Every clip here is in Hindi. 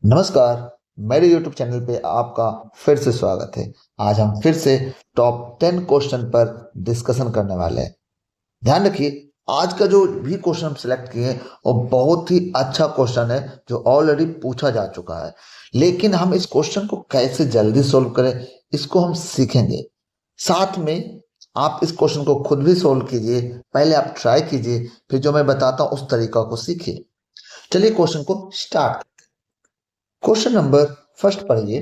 नमस्कार। मेरे YouTube चैनल पे आपका फिर से स्वागत है। आज हम फिर से टॉप 10 क्वेश्चन पर डिस्कशन करने वाले हैं। ध्यान रखिए, आज का जो भी क्वेश्चन हम सिलेक्ट किए हैं वो बहुत ही अच्छा क्वेश्चन है जो ऑलरेडी पूछा जा चुका है। लेकिन हम इस क्वेश्चन को कैसे जल्दी सोल्व करें इसको हम सीखेंगे। साथ में आप इस क्वेश्चन को खुद भी सोल्व कीजिए, पहले आप ट्राई कीजिए, फिर जो मैं बताता हूँ उस तरीका को सीखिए। चलिए क्वेश्चन को स्टार्ट। क्वेश्चन नंबर फर्स्ट पढ़िए।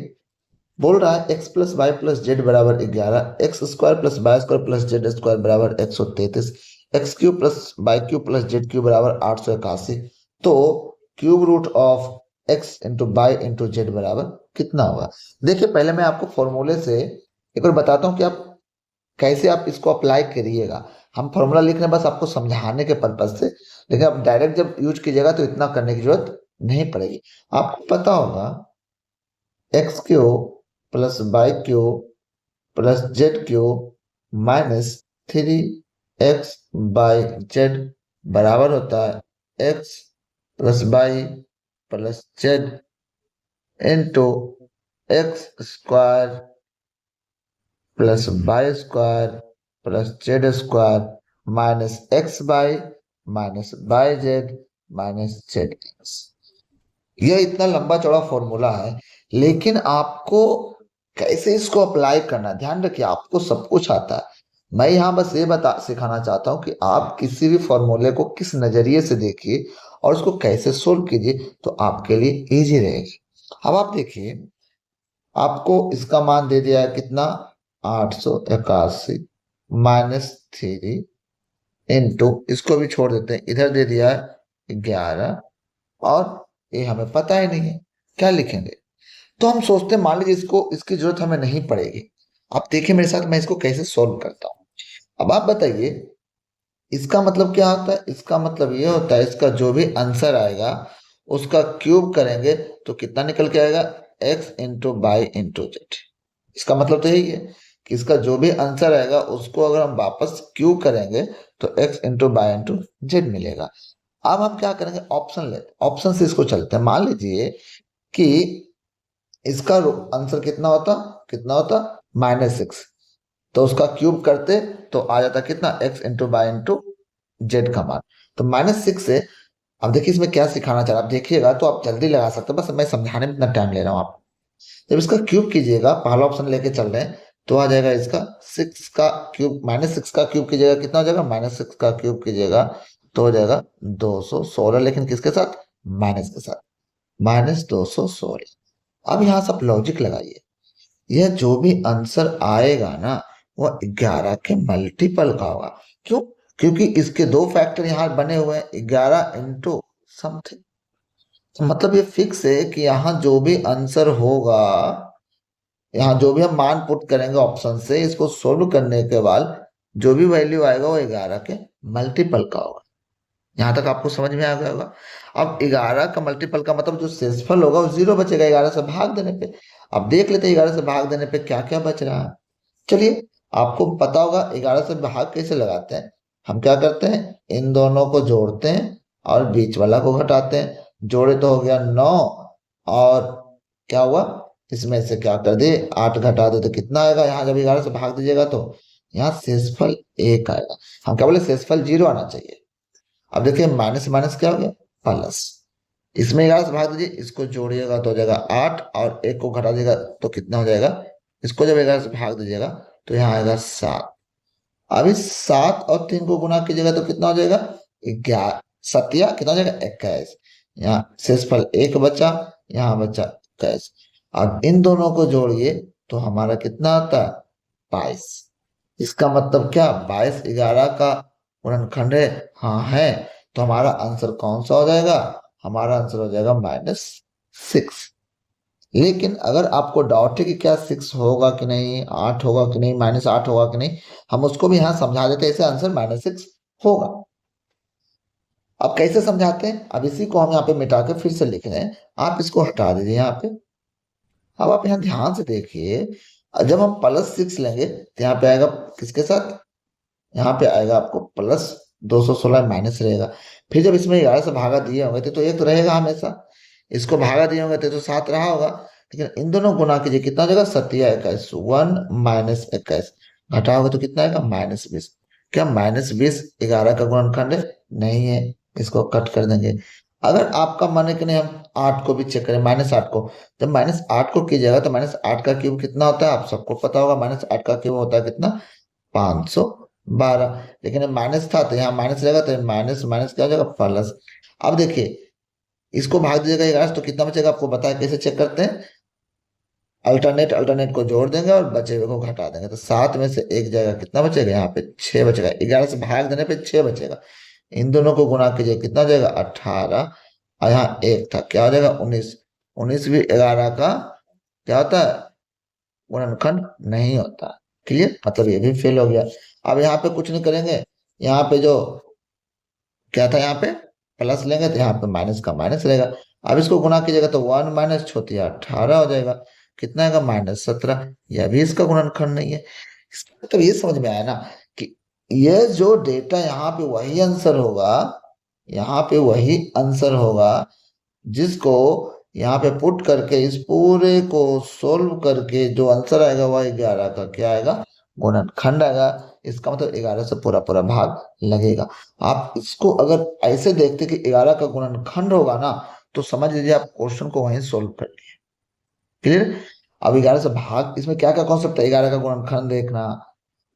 बोल रहा है x plus y plus z बराबर 11, x square plus y square plus z square बराबर 133, x cube plus y cube plus z cube बराबर 881। तो cube root of x into y into z बराबर कितना होगा। देखिए, पहले मैं आपको फॉर्मूले से एक बार बताता हूँ कि आप कैसे आप इसको अप्लाई करिएगा। हम फॉर्मूला लिख रहे हैं बस आपको समझाने के पर्पज से, लेकिन आप डायरेक्ट जब यूज कीजिएगा तो इतना करने की जरूरत नहीं पड़ेगी। आपको पता होगा x cube plus y cube plus z cube minus 3 x y z बराबर होता है x plus y plus z into x square plus y square plus z square minus x y minus y z minus z x. यह इतना लंबा चौड़ा फॉर्मूला है, लेकिन आपको कैसे इसको अप्लाई करना है। ध्यान रखिए, आपको सब कुछ आता है। मैं यहाँ बस ये बता सिखाना चाहता हूँ कि आप किसी भी फॉर्मूले को किस नजरिए से देखिए और उसको कैसे सोल्व कीजिए तो आपके लिए इजी रहेगी। अब आप देखिए, आपको इसका मान दे दिया है कितना, 881 माइनस 3 इंटू, इसको भी छोड़ देते हैं, इधर दे दिया है 11, और ये हमें पता ही नहीं है क्या लिखेंगे। तो हम सोचते हैं मान लीजिए इसको, इसकी जरूरत हमें नहीं पड़ेगी। आप देखिए मेरे साथ मैं इसको कैसे सॉल्व करता हूँ। अब आप बताइए इसका मतलब क्या होता है। इसका मतलब ये होता है इसका जो भी आंसर आएगा उसका क्यूब करेंगे तो कितना निकल के आएगा, x into by into Z. इसका मतलब तो यही है कि इसका जो भी आंसर आएगा उसको अगर हम वापस क्यूब करेंगे तो x into by into Z मिलेगा। अब हम क्या करेंगे, ऑप्शन लेते, ऑप्शन से इसको चलते हैं। मान लीजिए कि इसका आंसर कितना होता -6, तो उसका क्यूब करते तो आ जाता कितना, x into by into Z का मान। तो -6 से, अब देखिए इसमें क्या सिखाना चाह रहा है, आप देखिएगा तो आप जल्दी लगा सकते हो, बस मैं समझाने में इतना टाइम ले रहा हूँ आप। जब इसका क्यूब कीजिएगा, पहला ऑप्शन लेके चल रहे हैं, तो आ जाएगा इसका 6 का क्यूब, -6 का क्यूब कीजिएगा कितना हो जाएगा, -6 का क्यूब कीजिएगा तो हो जाएगा 216, लेकिन किसके साथ, माइनस के साथ, -216। अब यहाँ सब लॉजिक लगाइए, यह जो भी आंसर आएगा ना वो 11 के मल्टीपल का होगा। क्यों? क्योंकि इसके दो फैक्टर यहाँ बने हुए हैं, 11 इंटू समथिंग। तो मतलब ये फिक्स है कि यहाँ जो भी आंसर होगा, यहाँ जो भी हम मान पुट करेंगे ऑप्शन से, इसको सोल्व करने के बाद जो भी वैल्यू आएगा वो 11 के मल्टीपल का होगा। यहाँ तक आपको समझ में आ गया होगा। अब 11 का मल्टीपल का मतलब जो शेषफल होगा वो 0 बचेगा 11 से भाग देने पे। अब देख लेते हैं 11 से भाग देने पे क्या क्या बच रहा है। चलिए, आपको पता होगा 11 से भाग कैसे लगाते हैं। हम क्या करते हैं, इन दोनों को जोड़ते हैं और बीच वाला को घटाते हैं। जोड़े तो हो गया 9, और क्या हुआ, इसमें से क्या कर दिए, 8 घटा दे तो कितना आएगा। यहाँ जब 11 से भाग दीजिएगा तो यहाँ शेषफल 1 आएगा। हम क्या बोले, शेषफल 0 आना चाहिए। अब देखिए माइनस माइनस क्या हो गया, प्लस। इसमें 11 से भाग दीजिए, इसको जोड़िएगा तो हो जाएगा 8, और 1 को घटा दीजिएगा तो कितना हो जाएगा, इसको जब 11 से भाग दीजिएगा तो यहाँ आएगा 7। अब इस 7 और 3 को गुना कीजिएगा तो कितना हो जाएगा, 11 सत्या कितना हो जाएगा, 21। यहाँ शेषफल 1 बचा, यहाँ बचा 21। अब इन दोनों को जोड़िए तो हमारा कितना आता है, 22। इसका मतलब क्या, 22 11 का गुणनखंड है, हाँ है। तो हमारा आंसर कौन सा हो जाएगा, हमारा आंसर हो जाएगा -6। लेकिन अगर आपको डाउट है कि क्या 6 होगा कि नहीं, 8 होगा कि नहीं, -8 होगा कि नहीं, हम उसको भी यहाँ समझा देते हैं, इसे आंसर -6 होगा। अब कैसे समझाते हैं, अब इसी को हम यहाँ पे मिटा के फिर से लिख रहे हैं। आप इसको हटा दीजिए यहाँ पे। अब आप यहाँ ध्यान से देखिए, जब हम +6 लेंगे तो यहाँ पे आएगा किसके साथ, यहाँ पे आएगा आपको +216 माइनस रहेगा। फिर जब इसमें 11 से भागा दिए होंगे तो एक तो रहेगा हमेशा, इसको भागा दिए होंगे तो 7 रहा होगा, लेकिन इन दोनों गुना कीजिए, कितना हो जाएगा 7 21, 1 - 21 घटाओगे तो कितना आएगा -20। क्या -20 11 का गुणनखंड है? नहीं है, इसको कट कर देंगे। अगर आपका मन है कि नहीं हम 8 को भी चेक करें, -8 को, जब -8 को कीजिएगा तो -8 का क्यूब कितना होता है आप सबको पता होगा, -8 का क्यूब होता है कितना, 512। लेकिन माइनस था तो यहाँ माइनस रहेगा, तो माइनस माइनस क्या हो जाएगा, प्लस। अब देखिए इसको भाग दीजिएगा 11 तो कितना बचेगा, आपको बताया कैसे चेक करते हैं, अल्टरनेट अल्टरनेट को जोड़ देंगे और बचे हुए को घटा देंगे, तो 7 में से एक जगह कितना बचेगा, यहाँ पे 6 बचेगा, 11 से भाग देने पे 6 बचेगा। इन दोनों को गुणा कीजिए, कितना हो जाएगा 18, और यहाँ एक था, क्या हो जाएगा 19। 19 भी 11 का क्या होता है, गुणनखंड नहीं होता। क्लियर, मतलब ये भी फेल हो गया। अब यहाँ पे कुछ नहीं करेंगे, यहाँ पे जो क्या था, यहाँ पे प्लस लेंगे तो यहाँ पे माइनस का माइनस रहेगा। अब इसको गुणा कीजिएगा तो 1 माइनस छोटी 18 हो जाएगा, कितना आएगा -17। यह भी इसका गुणनखंड नहीं है। इसका मतलब ये समझ में आया ना कि ये जो डेटा यहाँ पे वही आंसर होगा, यहाँ पे वही आंसर होगा जिसको यहाँ पे पुट करके इस पूरे को सोल्व करके जो आंसर आएगा वह 11 का क्या आएगा, गुणनखंड आएगा। इसका मतलब 11 से पूरा पूरा भाग लगेगा। आप इसको अगर ऐसे देखते कि 11 का गुणनखंड होगा ना, तो समझ लीजिए आप क्वेश्चन को वहीं सोल्व कर लिए। क्लियर। अब 11 से भाग, इसमें क्या क्या कॉन्सेप्ट है, 11 का गुणनखंड देखना,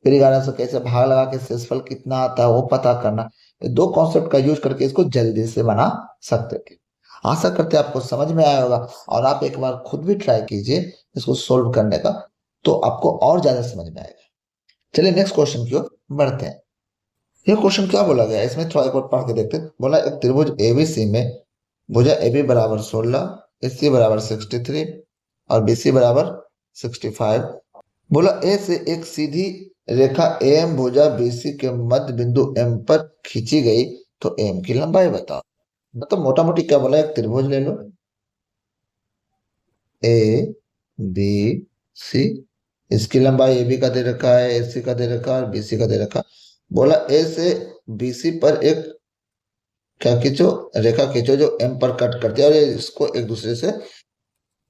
फिर 11 से कैसे भाग लगा के शेषफल कितना आता है वो पता करना। ये दो कॉन्सेप्ट का यूज करके इसको जल्दी से बना सकते थे। आशा करते हैं आपको समझ में आया होगा, और आप एक बार खुद भी ट्राई कीजिए इसको सोल्व करने का, तो आपको और ज्यादा समझ में आएगा। चलिए नेक्स्ट क्वेश्चन की ओर बढ़ते हैं। ये क्वेश्चन क्या बोला गया है इसमें, थोड़ा एक बार पढ़ के देखते हैं। बोला एक त्रिभुज एबीसी में भुजा AB बराबर 16, AC बराबर 63 और BC बराबर 65। बोला ए से एक सीधी रेखा AM भुजा BC के मध्य बिंदु M पर खींची गई, तो M की लंबाई बताओ। मतलब मोटा मोटी क्या बोला, एक त्रिभुज ले लो ABC, इसकी लंबाई AB का दे रखा है, AC का दे रखा है और BC का दे रखा है। बोला A से BC पर एक क्या खींचो, रेखा खींचो जो M पर कट करती है और ये इसको एक दूसरे से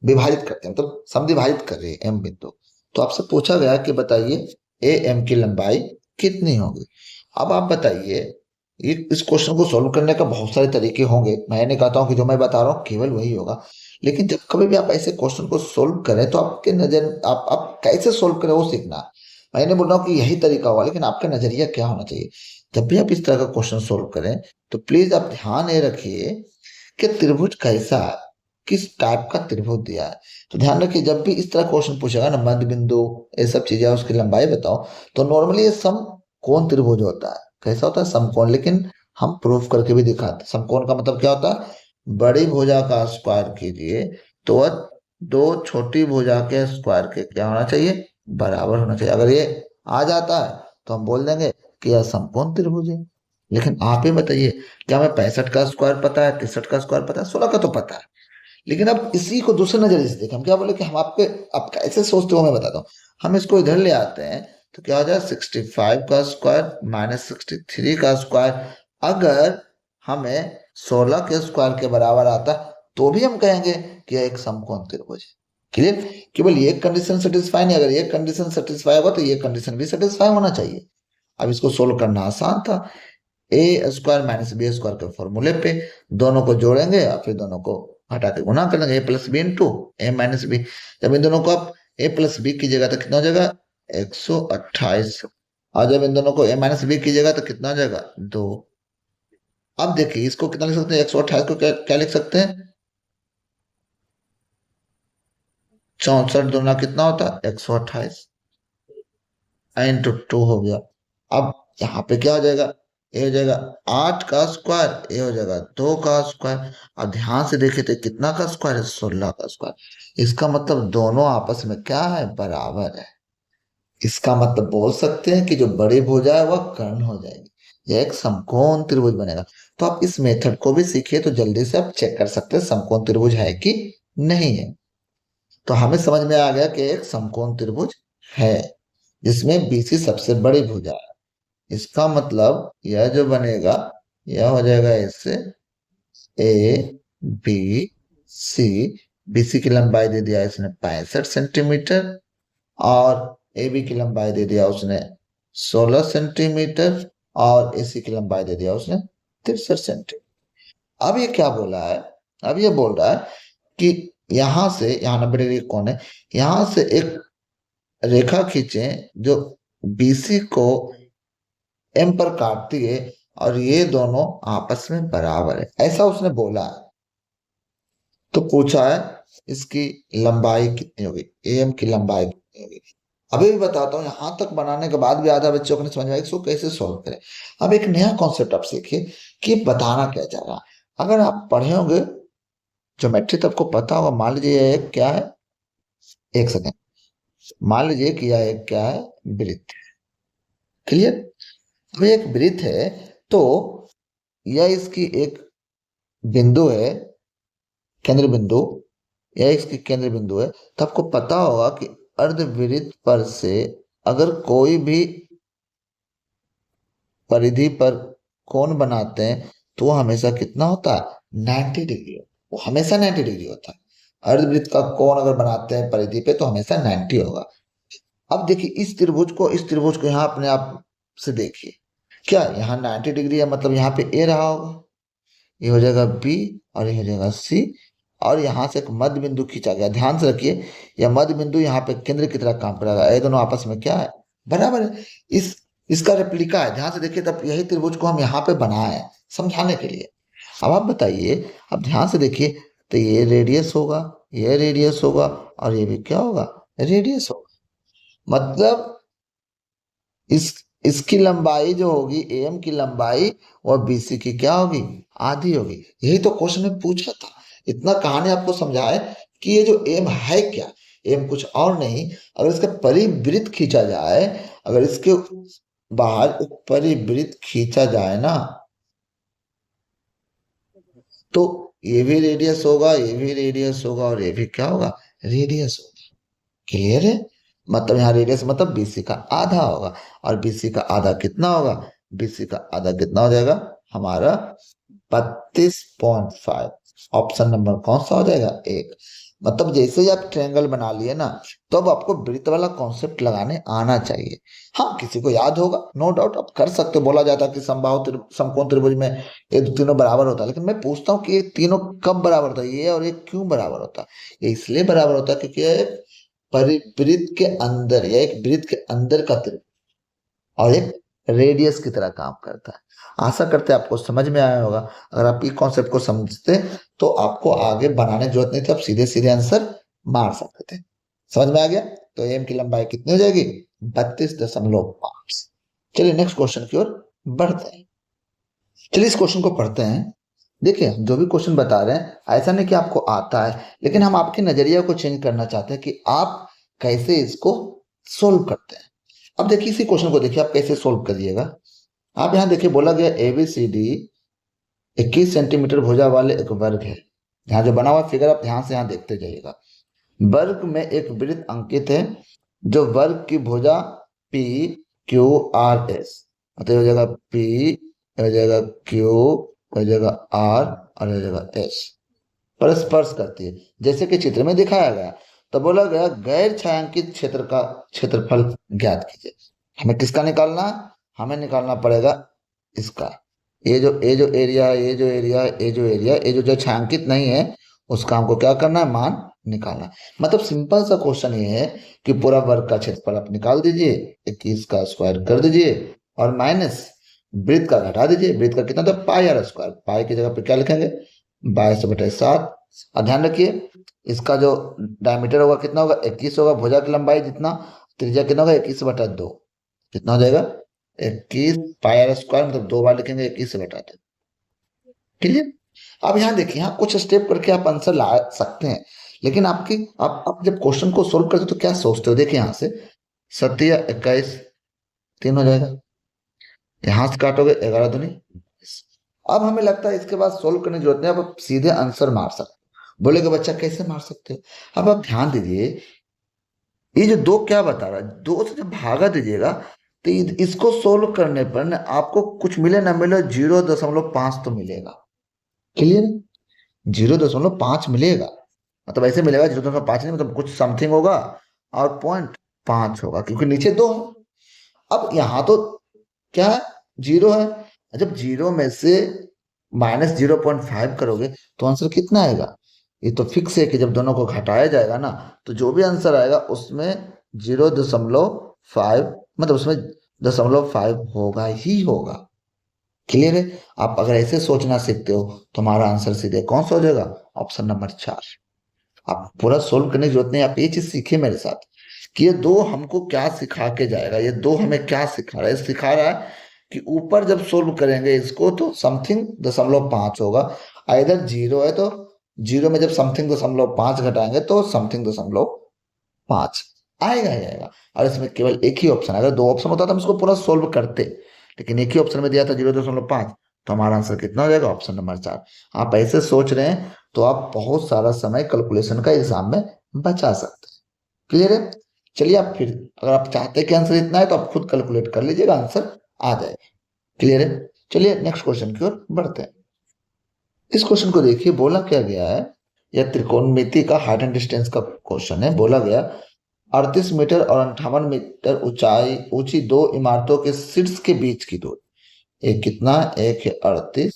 विभाजित करते हैं, मतलब समद्विभाजित कर रही है M बिंदु। तो आपसे पूछा गया कि बताइए AM की लंबाई कितनी होगी। अब आप बताइए, ये इस क्वेश्चन को सोल्व करने का बहुत सारे तरीके होंगे, मैं नहीं कहता हूँ कि जो मैं बता रहा हूँ केवल वही होगा, लेकिन जब कभी भी आप ऐसे क्वेश्चन को सोल्व करें तो आपके नजर आप कैसे सोल्व करें वो सीखना। मैं नहीं बोल रहा हूँ कि यही तरीका होगा, लेकिन आपका नजरिया क्या होना चाहिए जब भी आप इस तरह का क्वेश्चन सोल्व करें। तो प्लीज आप ध्यान ये रखिए कि त्रिभुज कैसा है, किस टाइप का त्रिभुज दिया है। तो ध्यान रखिए जब भी इस तरह क्वेश्चन पूछेगा ना, मध्य बिंदु ये सब चीजें उसकी लंबाई बताओ, तो नॉर्मली ये समकोण त्रिभुज होता है। कैसा होता है, समकोण। लेकिन हम प्रूफ करके भी दिखाते हैं। समकोण का मतलब क्या होता है, बड़ी भुजा का स्क्वायर कीजिए तो वह दो छोटी भुजा के स्क्वायर के क्या होना चाहिए, बराबर होना चाहिए। अगर ये आ जाता है तो हम बोल देंगे कि यह समकोण त्रिभुज है। लेकिन आप ही बताइए, क्या हमें 65 का स्क्वायर पता है, 63 का स्क्वायर पता है, 16 का तो पता है, लेकिन अब इसी को दूसरे नजरिए से देखें। हम क्या बोले कि हम आप कैसे सोचते हो मैं बताता हूँ। हम इसको इधर ले आते हैं तो क्या हो जाए, 65 का स्क्वायर माइनस 63 का स्क्वायर अगर हमें 16 के स्क्वायर के बराबर आता तो भी हम कहेंगे कि यह एक समकोण त्रिभुज है। क्लियर। केवल ये कंडीशन सेटिस्फाई नहीं, अगर ये कंडीशन सेटिस्फाई होगा तो ये कंडीशन भी सेटिस्फाई होना चाहिए। अब इसको सोल्व करना आसान था। ए स्क्वायर माइनस बी स्क्वायर के फॉर्मूले पे दोनों को जोड़ेंगे और फिर दोनों को हटा के गुना कर लेंगे, ए प्लस बी इंटू ए माइनस बी। जब इन दोनों को आप ए प्लस बी कीजिएगा तो कितना हो जाएगा, 128। और जब इन दोनों को ए माइनस बी कीजिएगा तो कितना हो जाएगा, 2। अब देखिए इसको कितना लिख सकते हैं, 128 को क्या लिख सकते हैं, 64 दूना कितना होता है 128 इंटू 2 हो गया। अब यहाँ पे क्या हो जाएगा, ए हो जाएगा 8 का स्क्वायर, ए हो जाएगा 2 का स्क्वायर। अब ध्यान से देखे तो कितना का स्क्वायर है, 16 का स्क्वायर। इसका मतलब दोनों आपस में क्या है, बराबर है। इसका मतलब बोल सकते हैं कि जो बड़ी भुजा है वह कर्ण हो जाएगी, यह एक समकोण त्रिभुज बनेगा। तो आप इस मेथड को भी सीखिए तो जल्दी से आप चेक कर सकते हैं समकोण त्रिभुज है कि नहीं है। तो हमें समझ में आ गया कि एक समकोण त्रिभुज है जिसमें बीसी सबसे बड़ी भुजा है। इसका मतलब यह जो बनेगा, यह हो जाएगा इससे ए बी सी, बीसी की लंबाई दे दिया इसने 65 सेंटीमीटर, और ए बी की लंबाई दे दिया उसने 16 सेंटीमीटर, और एसी की लंबाई दे दिया उसने 63 सेंटीमीटर। अब ये क्या बोला है, अब ये बोल रहा है कि यहां से, यहाँ 90 डिग्री कौन है, यहां से एक रेखा खींचे जो बीसी को एम पर काटती है और ये दोनों आपस में बराबर है, ऐसा उसने बोला है। तो पूछा है इसकी लंबाई कितनी होगी, एम की लंबाई कितनी होगी। अभी भी बताता हूँ, यहां तक बनाने के बाद भी आधा बच्चों को नहीं समझ में आएगा इसको कैसे सॉल्व करें। अब एक नया कॉन्सेप्ट आप सीखिए कि बताना क्या चाह रहा है। अगर आप पढ़े होंगे ज्योमेट्री तो आपको पता होगा। मान लीजिए ये एक क्या है, एक सेकेंड, मान लीजिए कि यह एक क्या है, वृत्त। क्लियर। अब ये एक वृत्त है तो यह इसकी एक बिंदु है, केंद्र बिंदु, यह इसकी केंद्र बिंदु है। तो आपको पता होगा कि अर्धवृत्त पर से अगर कोई भी परिधि पर कोण बनाते हैं तो वो हमेशा कितना होता है, 90 डिग्री। वो हमेशा 90 डिग्री होता है। अर्धवृत्त का कोण अगर बनाते हैं परिधि पे तो हमेशा 90 होगा। अब देखिए इस त्रिभुज को, इस त्रिभुज को यहाँ अपने आप से देखिए, क्या यहाँ 90 डिग्री है, मतलब यहाँ पे ए रहा होगा, ये हो जाएगा बी और ये हो जाएगा सी, और यहाँ से एक मध्य बिंदु खींचा गया। ध्यान से रखिए यह मध्य बिंदु यहाँ पे केंद्र की तरह काम करेगा। ये दोनों आपस में क्या है, बराबर है। इस इसका रेप्लिका है। ध्यान से देखिए, तब यही त्रिभुज को हम यहाँ पे बनाए हैं समझाने के लिए। अब आप बताइए, अब ध्यान से देखिए, तो ये रेडियस होगा, ये रेडियस होगा, और ये भी क्या होगा, रेडियस होगा। मतलब इस इसकी लंबाई जो होगी, एम की लंबाई, और बीसी की क्या होगी, आधी होगी। यही तो क्वेश्चन में पूछा था। इतना कहानी आपको समझाए कि ये जो एम है क्या, एम कुछ और नहीं, अगर इसका परिवृत्त खींचा जाए, अगर इसके बाहर एक परिवृत्त खींचा जाए ना, तो ये भी रेडियस होगा, ये भी रेडियस होगा, और ये भी क्या होगा, रेडियस होगा। क्लियर है। मतलब यहाँ रेडियस मतलब बीसी का आधा होगा, और बीसी का आधा कितना होगा, बीसी का आधा कितना हो जाएगा हमारा 32.5। ऑप्शन नंबर कौन सा हो जाएगा, एक। मतलब जैसे ही आप ट्रायंगल बना लिए ना, तो अब आपको वृत्त वाला कॉन्सेप्ट लगाने आना चाहिए। हाँ, किसी को याद होगा, नो डाउट आप कर सकते हो। बोला जाता है कि समकोण त्रिभुज में ये तीनों बराबर होता है, लेकिन मैं पूछता हूँ कि ये तीनों कब बराबर होता है, ये और ये क्यों बराबर होता है। ये इसलिए बराबर होता है क्योंकि ये परिवृत्त के अंदर, या एक वृत्त के अंदर का त्रिभुज, और एक रेडियस की तरह काम करता है। आशा करते हैं आपको समझ में आया होगा। अगर आप ये कॉन्सेप्ट को समझते तो आपको आगे बनाने की जरूरत नहीं थी, आप सीधे सीधे आंसर मार सकते थे। समझ में आ गया। तो एम की लंबाई कितनी हो जाएगी, 32.5। चलिए नेक्स्ट क्वेश्चन की ओर बढ़ते हैं। चलिए इस क्वेश्चन को पढ़ते हैं। देखिए जो भी क्वेश्चन बता रहे हैं, ऐसा नहीं कि आपको आता है, लेकिन हम आपके नजरिया को चेंज करना चाहते हैं कि आप कैसे इसको सोल्व करते हैं। अब देखिए इसी क्वेश्चन को देखिए आप कैसे सोल्व करिएगा। आप यहाँ देखिए, बोला गया ABCD 21 सेंटीमीटर भुजा वाले एक वर्ग है। यहाँ जो बना हुआ फिगर आप ध्यान से यहाँ देखते जाइएगा। वर्ग में एक वृत्त अंकित है जो वर्ग की भुजा PQRS, मतलब हो जाएगा P, हो जाएगा Q, हो जाएगा R, और हो जाएगा S, पर स्पर्श करती है जैसे कि चित्र में दिखाया गया। तो बोला गया गैर छायांकित क्षेत्र का क्षेत्रफल ज्ञात कीजिए। हमें किसका निकालना है, हमें निकालना पड़ेगा इसका। ये जो एरिया है, ये जो एरिया है, ये जो एरिया, ये जो छायांकित नहीं है, उसका हमको क्या करना है, मान निकालना है। मतलब सिंपल सा क्वेश्चन ये है कि पूरा वर्ग का क्षेत्रफल आप निकाल दीजिए, 21 का स्क्वायर कर दीजिए, और माइनस वृत्त का घटा दीजिए। वृत्त का कितना था, पाई आर स्क्वायर। पाई की जगह पे क्या लिखेंगे, 22/7। और ध्यान रखिए इसका जो डायमीटर होगा कितना होगा, 21 होगा। भुजा की लंबाई जितना, त्रिज्या कितना होगा, 21/2। कितना हो जाएगा, 21 पाई आर स्क्वायर, मतलब 2 बार लिखेंगे 21/2। क्लियर। अब यहाँ देखिए, यहाँ कुछ स्टेप करके आप आंसर ला सकते हैं, लेकिन आप जब क्वेश्चन को सोल्व करते हो तो क्या सोचते हो। देखिए यहाँ से 7 या 21, 3 हो जाएगा। यहां से काटोगे 11 दूनी। अब हमें लगता है इसके बाद सोल्व करने की जरूरत नहीं, आप सीधे आंसर मार सकते हो। बोलेगा बच्चा कैसे मार सकते हो। अब आप ध्यान दीजिए, ये जो दो क्या बता रहा है, 2 से जब भागा दीजिएगा तो इसको सोल्व करने पर ना आपको कुछ मिले ना मिले 0.5 तो मिलेगा। क्लियर। 0.5 मिलेगा, मतलब ऐसे मिलेगा 0.5 नहीं, मतलब कुछ समथिंग होगा और 0.5 होगा, क्योंकि नीचे 2 है। अब यहाँ तो क्या है, 0 है। जब 0 में से -0.5 करोगे तो आंसर कितना आएगा? ये तो फिक्स है कि जब दोनों को घटाया जाएगा ना, तो जो भी आंसर आएगा उसमें 0.5, मतलब उसमें 0.5 होगा ही होगा। क्लियर है? आप अगर ऐसे सोचना सीखते हो तो हमारा आंसर सीधे कौन सा हो जाएगा? Option number 4। आप पूरा सोल्व करने की जरूरत नहीं, आप ये चीज सीखे मेरे साथ कि ये दो हमको क्या सिखा के जाएगा, ये दो हमें क्या सिखा रहा है। सिखा रहा है कि ऊपर जब सोल्व करेंगे इसको तो समथिंग 0.5 होगा, इधर 0 है तो 0 में जब समथिंग 0.5 घटाएंगे तो समथिंग 0.5 आएगा ही आएगा। और इसमें केवल एक ही ऑप्शन, अगर दो ऑप्शन होता तो हम इसको पूरा सोल्व करते, लेकिन एक ही ऑप्शन में दिया था 0.5, तो हमारा आंसर कितना हो जाएगा? Option number 4। आप ऐसे सोच रहे हैं तो आप बहुत सारा समय कैलकुलेशन का एग्जाम में बचा सकते हैं। क्लियर है? चलिए, आप फिर अगर आप चाहते हैं कि आंसर इतना है तो आप खुद कैलकुलेट कर लीजिएगा, आंसर आ जाएगा। क्लियर है? चलिए नेक्स्ट क्वेश्चन की ओर बढ़ते हैं। इस क्वेश्चन को देखिए, बोला क्या गया है, यह त्रिकोणमिति का हाइट एंड डिस्टेंस का क्वेश्चन है। बोला गया 38 मीटर और 58 मीटर ऊंचाई ऊंची दो इमारतों के शीर्ष के बीच की दूरी, एक कितना? एक है 38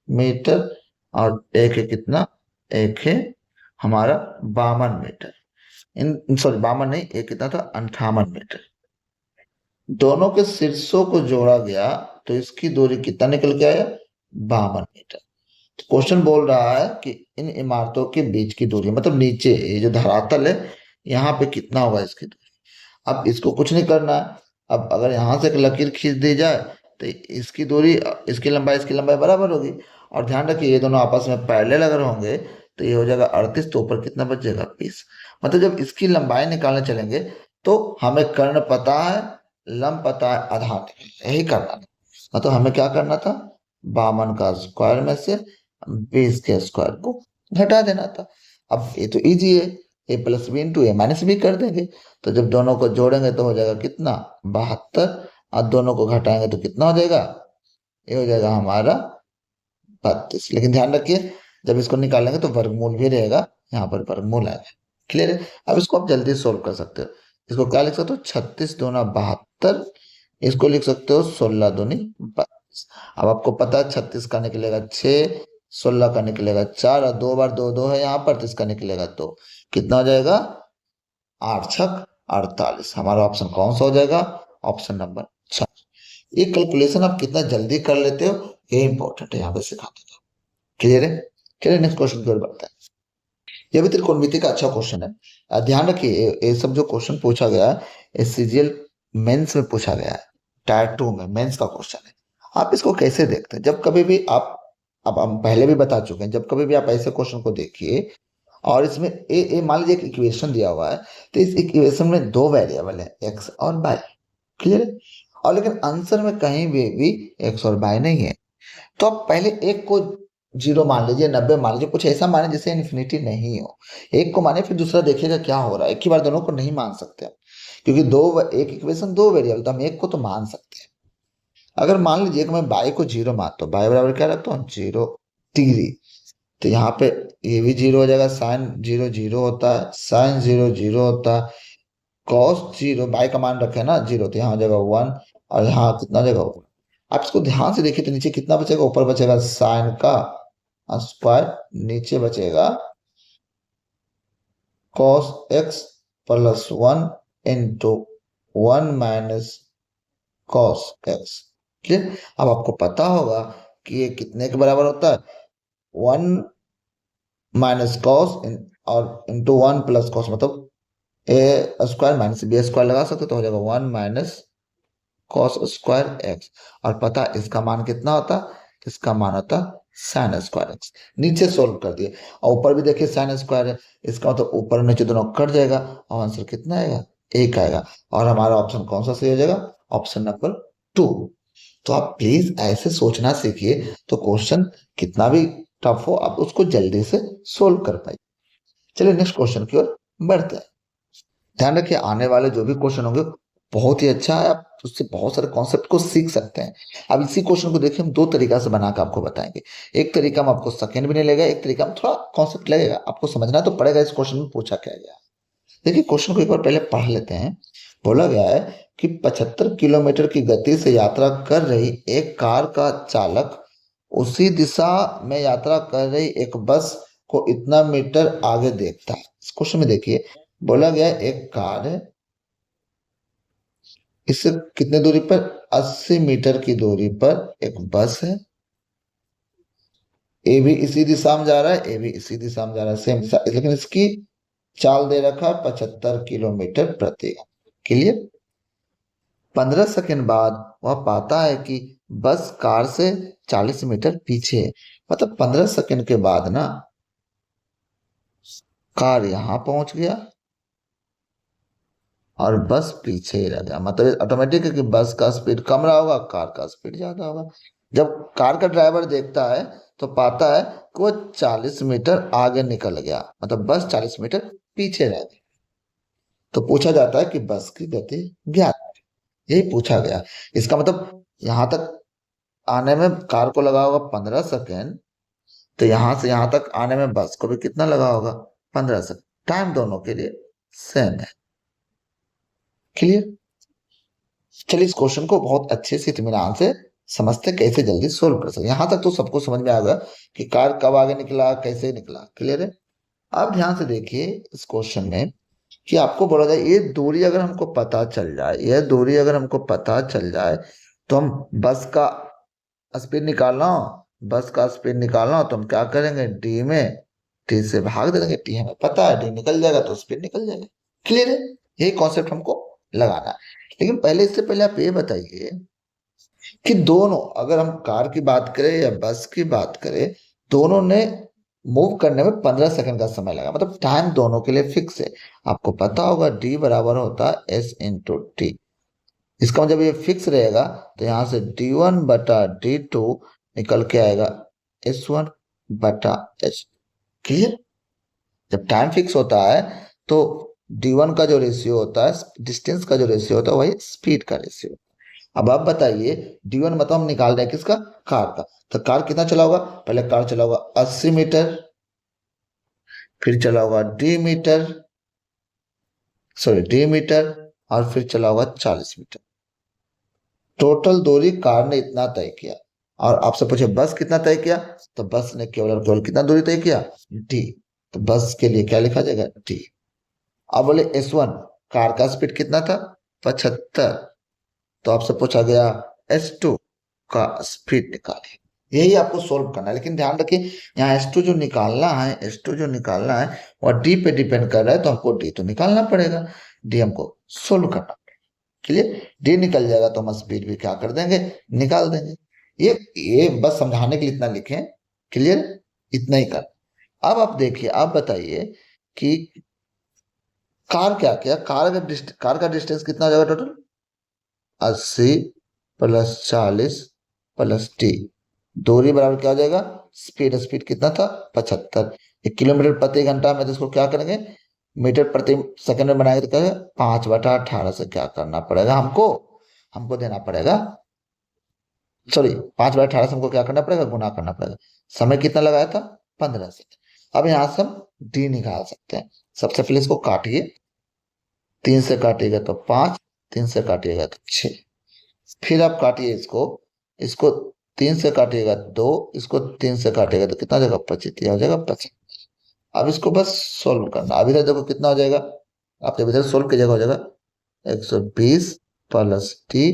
मीटर और एक है कितना? एक है हमारा 52 मीटर। इन सॉरी 52 नहीं, एक कितना था? 58 मीटर। दोनों के शीर्षों को जोड़ा गया तो इसकी दूरी कितना निकल के आया? 52 मीटर। तो क्वेश्चन बोल रहा है कि इन इमारतों के बीच की दूरी, मतलब नीचे ये जो धरातल है यहाँ पे कितना होगा इसकी दूरी। अब इसको कुछ नहीं करना है। अब अगर यहाँ से एक लकीर खींच दी जाए तो इसकी दूरी, इसकी लंबाई बराबर होगी। और ध्यान रखिए ये दोनों आपस में पैरेलल अगर होंगे तो ये हो जाएगा 38, तो ऊपर कितना बच जाएगा? 20। मतलब जब इसकी लंबाई निकालने चलेंगे तो हमें कर्ण पता है, लंब पता है, आधार यही करना था। मतलब हमें क्या करना था? 52 का स्क्वायर में से 20 के स्क्वायर को घटा देना था। अब ये तो इजी है, a+b × a-b कर देंगे। तो जब दोनों को जोड़ेंगे तो हो जाएगा कितना? 72। और दोनों को घटाएंगे तो कितना हो जाएगा? ये हो जाएगा हमारा 32। लेकिन ध्यान रखिए जब इसको निकालेंगे तो वर्गमूल भी रहेगा, यहाँ पर वर्गमूल आएगा। क्लियर है? अब इसको आप जल्दी सोल्व कर सकते हो। इसको क्या लिख सकते हो? 36 दूना 72। इसको लिख सकते हो 16 दूनी 32। अब आपको पता है 36 का निकलेगा 6, 16 का निकलेगा 4, और 2 बार 2 2 है यहाँ पर, तो इसका निकलेगा 2। कितना हो जाएगा? 8×6 = 48। हमारा ऑप्शन कौन सा हो जाएगा? Option number 6। ये कैलकुलेशन आप कितना जल्दी कर लेते हो ये इंपॉर्टेंट है, यहाँ पे सिखा देता हूँ। क्लियर है? चलिए नेक्स्ट क्वेश्चन की ओर बढ़ते हैं। ये भी त्रिकोणमिति का अच्छा क्वेश्चन है। ध्यान रखिए ये सब जो क्वेश्चन पूछा गया है ये सीजीएल मेंस में पूछा गया है, टायर 2 में मेंस का क्वेश्चन है। आप इसको कैसे देखते हैं? जब कभी भी आप, अब हम पहले भी बता चुके हैं, जब कभी भी आप ऐसे क्वेश्चन को देखिए और इसमें ए मान लीजिए एक इक्वेशन दिया हुआ है, तो इस इक्वेशन में दो वेरिएबल है, एक्स और वाई। क्लियर है? और लेकिन आंसर में कहीं भी एक्स और वाई नहीं है। तो आप पहले एक को 0 मान लीजिए, 90 मान लीजिए, कुछ ऐसा माने जिससे इन्फिनिटी नहीं हो। एक को माने फिर दूसरा देखिएगा क्या हो रहा है। एक ही बार दोनों को नहीं मान सकते आप, क्योंकि एक इक्वेशन दो वेरिएबल, तो हम एक को तो मान सकते हैं। अगर मान लीजिए कि मैं बाई को 0 मानता हूँ, बाई बराबर क्या रखता हूँ? 0 डिग्री। तो यहाँ पे ये भी 0 हो जाएगा, साइन 0 0 होता है, साइन 0 0 होता है, कॉस 0, बाई का मान रखे ना 0, तो यहाँ हो जाएगा 1, और यहाँ कितना हो जाएगा 1। आप इसको ध्यान से देखिए तो नीचे कितना बचेगा? ऊपर बचेगा साइन का स्क्वायर, नीचे बचेगा cos x +1 into 1 minus cos x। Clear? अब आपको पता होगा कि ये कितने के बराबर होता है? 1 माइनस कॉस और इंटू 1 प्लस कॉस, मतलब ए स्क्वायर माइनस बी स्क्वायर लगा सकते, तो हो जाएगा 1 माइनस कॉस स्क्वायर एक्स। और पता इसका मान कितना होता? इसका मान होता साइन स्क्वायर एक्स। नीचे सोल्व कर दिए और ऊपर भी देखिए साइन स्क्वायर है, इसका मतलब ऊपर और नीचे दोनों कट जाएगा और आंसर कितना आएगा? 1 आएगा। और हमारा ऑप्शन कौन सा सही हो जाएगा? Option number 2। तो आप प्लीज ऐसे सोचना सीखिए, तो क्वेश्चन कितना भी टफ हो आप उसको जल्दी से सोल्व कर पाइए। चलिए नेक्स्ट क्वेश्चन की ओर बढ़ते हैं। ध्यान रखिए आने वाले जो भी क्वेश्चन होंगे बहुत ही अच्छा है, आप उससे बहुत सारे कॉन्सेप्ट को सीख सकते हैं। अब इसी क्वेश्चन को देखिए, हम दो तरीका से बना के आपको बताएंगे। एक तरीका में आपको सेकंड भी नहीं लगेगा, एक तरीका में थोड़ा कॉन्सेप्ट लगेगा, आपको समझना तो पड़ेगा इस क्वेश्चन में पूछा क्या गया। देखिए क्वेश्चन को एक बार पहले पढ़ लेते हैं। बोला गया है कि 75 किलोमीटर की गति से यात्रा कर रही एक कार का चालक उसी दिशा में यात्रा कर रही एक बस को इतना मीटर आगे देखता है। इस क्वेश्चन में देखिए, बोला गया है एक कार है, इससे कितने दूरी पर, 80 मीटर की दूरी पर एक बस है। ए भी इसी दिशा में जा रहा है, ए भी इसी दिशा में जा रहा है, सेम दिशा, लेकिन इसकी चाल दे रखा है 75 किलोमीटर प्रति घंटा। क्लियर। 15 सेकंड बाद वह पाता है कि बस कार से 40 मीटर पीछे है। मतलब 15 सेकंड के बाद ना कार यहां पहुंच गया और बस पीछे ही रह गया। मतलब ऑटोमेटिक है कि बस का स्पीड कम रहा होगा, कार का स्पीड ज्यादा होगा। जब कार का ड्राइवर देखता है तो पाता है कि वो 40 मीटर आगे निकल गया, मतलब बस 40 मीटर पीछे रह गई। तो पूछा जाता है कि बस की गति ज्ञात, यही पूछा गया। इसका मतलब यहां तक आने में कार को लगा होगा 15 सेकेंड, तो यहां से यहां तक आने में बस को भी कितना लगा होगा, 15 सेकेंड। टाइम दोनों के लिए सेम है। क्लियर। चलिए इस क्वेश्चन को बहुत अच्छे से इत्मीनान से समझते, कैसे जल्दी सोल्व कर सकते। यहां तक तो सबको समझ में आ गया कि कार कब आगे निकला, कैसे निकला। क्लियर है। अब ध्यान से देखिए इस क्वेश्चन में कि आपको बोला जाए ये दूरी अगर हमको पता चल जाए, यह दूरी अगर हमको पता चल जाए, तो हम बस का स्पीड निकालना हो, बस का स्पीड निकालना हो तो हम क्या करेंगे, डी में टी से भाग दे देंगे। टी हमें पता है, डी निकल जाएगा तो स्पीड निकल जाएगा। क्लियर है। यही कॉन्सेप्ट हमको लगाना है। लेकिन पहले, इससे पहले आप ये बताइए कि दोनों, अगर हम कार की बात करें या बस की बात करें, दोनों ने मूव करने में 15 सेकंड का समय लगा। मतलब टाइम दोनों के लिए फिक्स है। आपको पता होगा डी बराबर होता है एस इंटू टी। इसका मतलब ये फिक्स रहेगा, तो यहां से d1/d2 निकल के आएगा s1/s। क्लियर। जब टाइम फिक्स होता है तो d1 का जो रेशियो होता है, डिस्टेंस का जो रेशियो होता है, वही स्पीड का रेशियो। अब आप बताइए, d1 मतलब हम निकाल रहे हैं किसका, कार का। तो कार कितना चला होगा, पहले कार चला होगा 80 मीटर, फिर चला होगा डी मीटर, और फिर चला होगा 40 मीटर। टोटल दूरी कार ने इतना तय किया। और आपसे पूछे बस कितना तय किया, तो बस ने केवल और केवल कितना दूरी तय किया, डी। तो बस के लिए क्या लिखा जाएगा, डी। अब बोले S1, कार का स्पीड कितना था, 75। तो आपसे पूछा गया S2 का स्पीड निकालिए। यही आपको सोल्व करना है। लेकिन ध्यान रखिए, यहाँ S2 जो निकालना है और डी पे डिपेंड कर रहा है, तो हमको डी तो निकालना पड़ेगा, डी हमको सोल्व करना। क्लियर। डी निकल जाएगा तो हम स्पीड भी क्या कर देंगे, निकाल देंगे। ये बस समझाने के लिए इतना लिखे। क्लियर। इतना ही कर। अब आप देखिए, आप बताइए कि कार क्या किया, कार का डिस्टेंस कितना हो जाएगा टोटल, 80 प्लस 40 प्लस टी। दूरी बराबर क्या हो जाएगा, स्पीड कितना था, 75। 1 किलोमीटर प्रति घंटा में, तो इसको क्या करेंगे, मीटर प्रति सेकंड में बनाएंगे, तो क्या है 5/18 से क्या करना पड़ेगा हमको, हमको देना पड़ेगा, सॉरी 5/18 से हमको क्या करना पड़ेगा, गुना करना पड़ेगा। समय कितना लगाया था, 15 सेकंड। अब यहां से हम डी निकाल सकते हैं। सबसे पहले इसको काटिए, 3 से काटिएगा तो 5, 3 से काटिएगा तो 6। फिर आप काटिए इसको, इसको 3 से काटिएगा 2, इसको 3 से काटिएगा तो कितना हो जाएगा, 25, हो जाएगा 25। अब इसको बस सोल्व करना। अब इधर देखो कितना हो जाएगा, आप जब इधर सोल्व कीजिएगा हो जाएगा 120 प्लस टी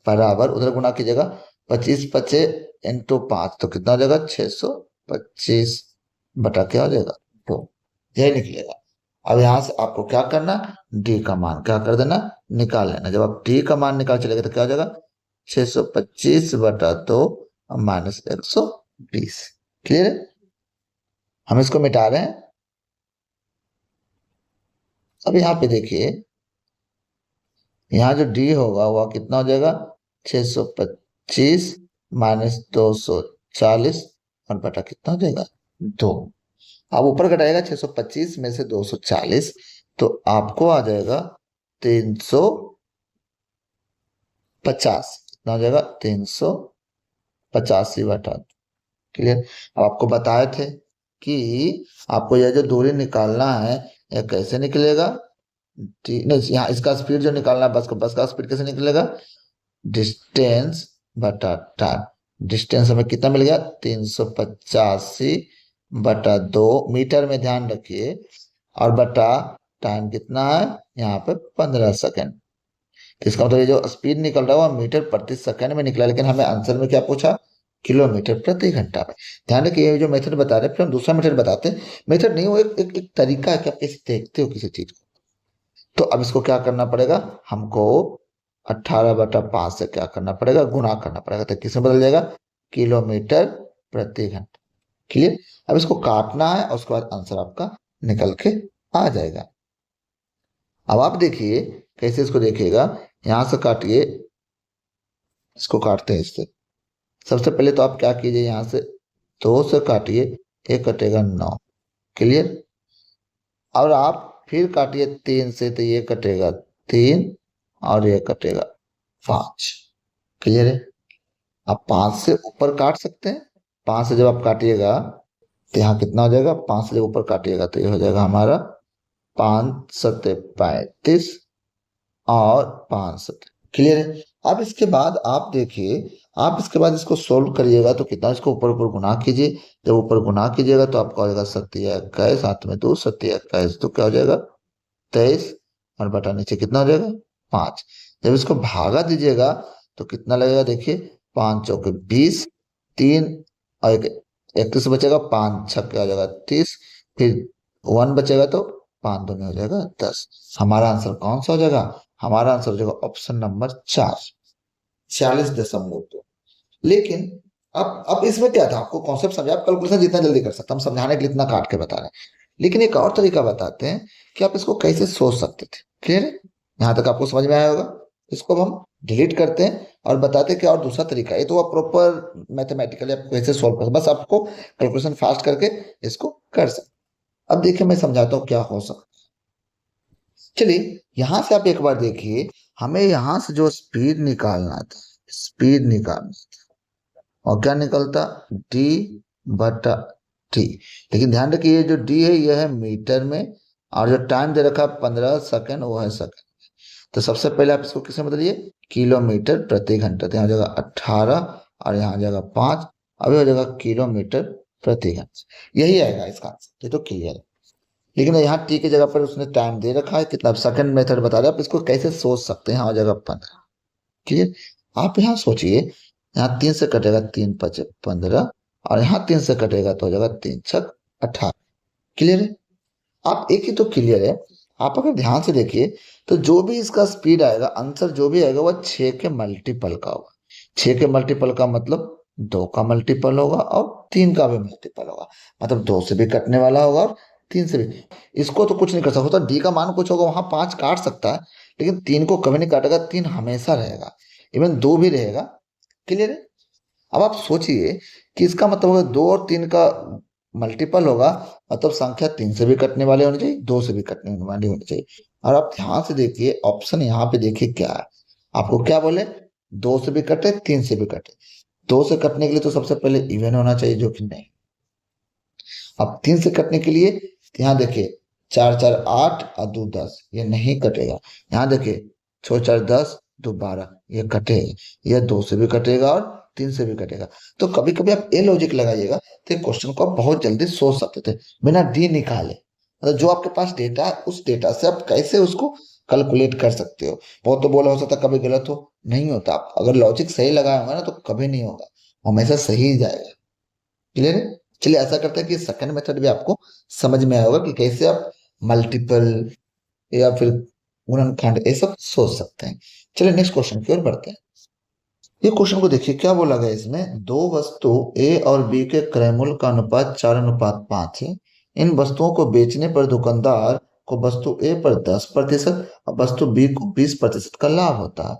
बराबर, उधर गुना कीजिएगा, 25×5 तो कितना हो जाएगा, 625 क्या हो जाएगा, 2। यही निकलेगा। अब यहां से आपको क्या करना, डी का मान क्या कर देना, निकाल लेना। जब आप डी का मान निकाल चलेगा तो क्या हो जाएगा, 625/2 -120। क्लियर है। हम इसको मिटा रहे हैं। अब यहाँ पे देखिए, यहाँ जो डी होगा वह कितना हो जाएगा, 625 -240 और बटा कितना हो जाएगा, 2। अब ऊपर घटाएगा 625 में से 240, तो आपको आ जाएगा 300 50 कितना हो जाएगा 385/2। क्लियर। अब आपको बताए थे कि आपको यह जो दूरी निकालना है यह कैसे निकलेगा। नहीं, यहाँ इसका स्पीड जो निकालना है बस का स्पीड कैसे निकलेगा, डिस्टेंस बटा टाइम। डिस्टेंस हमें कितना मिल गया 385/2 मीटर में, ध्यान रखिए, और बटा टाइम कितना है यहाँ पे 15 सेकेंड। इसका मतलब ये जो स्पीड निकल रहा है वो मीटर प्रति सेकंड में निकला, लेकिन हमें आंसर में क्या पूछा, किलोमीटर प्रति घंटा में। ध्यान रखिए ये जो मेथड बता रहे हैं फिर हम दूसरा मेथड बताते हैं। मेथड नहीं, वो एक तरीका है कि आप कैसे देखते हो किसी चीज को। तो अब इसको क्या करना पड़ेगा हमको, 18/5 से क्या करना पड़ेगा, गुणा करना पड़ेगा, तो किसमें बदल जाएगा, किलोमीटर प्रति घंटा। क्लियर। अब इसको काटना है और उसके बाद आंसर आपका निकल के आ जाएगा। अब आप देखिए कैसे इसको देखिएगा, यहां से काटिए, इसको काटते हैं इससे। सबसे पहले तो आप क्या कीजिए, यहां से 2 से काटिए, एक कटेगा 9। क्लियर। और आप फिर काटिए 3 से, तो ये कटेगा 3 और ये कटेगा 5। क्लियर है। आप 5 से ऊपर काट सकते हैं। 5 से जब आप काटिएगा तो यहाँ कितना हो जाएगा, 5 से जब ऊपर काटिएगा तो ये हो जाएगा हमारा 5 सत्ते 35 और 5 सत्ते। क्लियर है। अब इसके बाद आप देखिए, आप इसके बाद इसको सोल्व करिएगा तो कितना, इसको ऊपर ऊपर गुना कीजिए। जब ऊपर गुना कीजिएगा तो आपका हो जाएगा 7 हाथ में 2 7 तो क्या हो जाएगा 23, और बटा नीचे कितना हो जाएगा 5। जब इसको भागा दीजिएगा तो कितना लगेगा, देखिए 5 चौके 20, 3 और 31 बचेगा, 5 छक्के हो जाएगा 30, फिर 1 बचेगा तो 5 दूनी हो जाएगा 10। हमारा आंसर कौन सा हो जाएगा, हमारा आंसर हो जाएगा ऑप्शन नंबर 4, 46.2। लेकिन अब इसमें क्या था, आपको कॉन्सेप्ट समझा, आप कैलकुलेशन जितना जल्दी कर सकते, हम समझाने के लिए इतना काट के बता रहे हैं। लेकिन एक और तरीका बताते हैं कि आप इसको कैसे सोच सकते थे। क्लियर है, यहाँ तक आपको समझ में आया होगा। इसको अब हम डिलीट करते हैं और बताते हैं कि और दूसरा तरीका है, तो आप प्रॉपर मैथमेटिकली आप कैसे सोल्व कर, बस आपको कैलकुलेशन फास्ट करके इसको कर सकते। अब देखिए मैं समझाता हूँ क्या हो सकता है। चलिए यहां से आप एक बार देखिए, हमें यहां से जो स्पीड निकालना था, स्पीड निकालना और क्या निकलता, डी बटा टी। लेकिन ध्यान रखिए ये जो डी है यह है मीटर में, और जो टाइम दे रखा है 15 सेकेंड वो है सेकेंड। तो सबसे पहले आप इसको किसमें बदलिए, किलोमीटर प्रति घंटा। तो यहाँ हो जाएगा 18 और यहाँ हो जाएगा 5, अभी हो जाएगा किलोमीटर प्रति घंटा। यही आएगा इसका आंसर, ये तो क्लियर है। लेकिन यहाँ टी की जगह पर उसने टाइम दे रखा है कितना, सेकंड मेथड बता रहे हैं, आप इसको कैसे सोच सकते हैं। यहाँ हो जाएगा 15। क्लियर। आप यहाँ सोचिए, यहाँ 3 से कटेगा 3 5 15, और यहाँ 3 से कटेगा तो हो जाएगा 3 6 18। क्लियर है। आप एक ही तो क्लियर है। आप अगर ध्यान से देखिए तो जो भी इसका स्पीड आएगा, आंसर जो भी आएगा वह 6 के मल्टीपल का होगा। 6 के मल्टीपल का मतलब 2 का मल्टीपल होगा और 3 का भी मल्टीपल होगा, मतलब 2 से भी कटने वाला होगा और 3 से भी। इसको तो कुछ नहीं कर सकता, डी का मान कुछ होगा, वहां 5 काट सकता है, लेकिन 3 को कभी नहीं काटेगा, 3 हमेशा रहेगा, इवन 2 भी रहेगा। क्लियर है। अब आप सोचिए कि इसका मतलब होगा 2 और 3 का मल्टीपल होगा, मतलब संख्या 3 से भी कटने वाली होनी चाहिए, 2 से भी कटने वाली होनी चाहिए। और आप ध्यान से देखिए ऑप्शन यहाँ पे देखिए क्या है, आपको क्या बोले, 2 से भी कटे 3 से भी कटे। 2 से कटने के लिए तो सबसे पहले इवन होना चाहिए, जो कि नहीं। अब 3 से कटने के लिए यहाँ देखिए 4 4 8 और 2 10, ये नहीं कटेगा। यहाँ देखिए 6 4 10 2 12, ये कटेगा। ये 2 से भी कटेगा और 3 से भी कटेगा। तो कभी कभी आप ये लॉजिक लगाइएगा तो क्वेश्चन को आप बहुत जल्दी सोच सकते थे बिना डी निकाले। मतलब जो आपके पास डेटा है उस डेटा से आप कैसे उसको कैलकुलेट कर सकते हो। बहुत तो बोला हो सकता कभी गलत हो, नहीं होता। आप अगर लॉजिक सही लगाया होगा ना तो कभी नहीं होगा, हमेशा सही ही जाएगा। क्लियर है। चलिए ऐसा करते हैं कि सेकंड मेथड भी आपको समझ में आया होगा कि कैसे आप मल्टीपल या फिर गुणनखंड ये सब सोच सकते हैं। चलिए नेक्स्ट क्वेश्चन की ओर बढ़ते हैं। ये क्वेश्चन को देखिए क्या बोला गया इसमें, दो वस्तु ए और बी के क्रय मूल्य का अनुपात 4:5 है। इन वस्तुओं को बेचने पर दुकानदार को वस्तु ए पर 10% और वस्तु बी को 20% का लाभ होता है।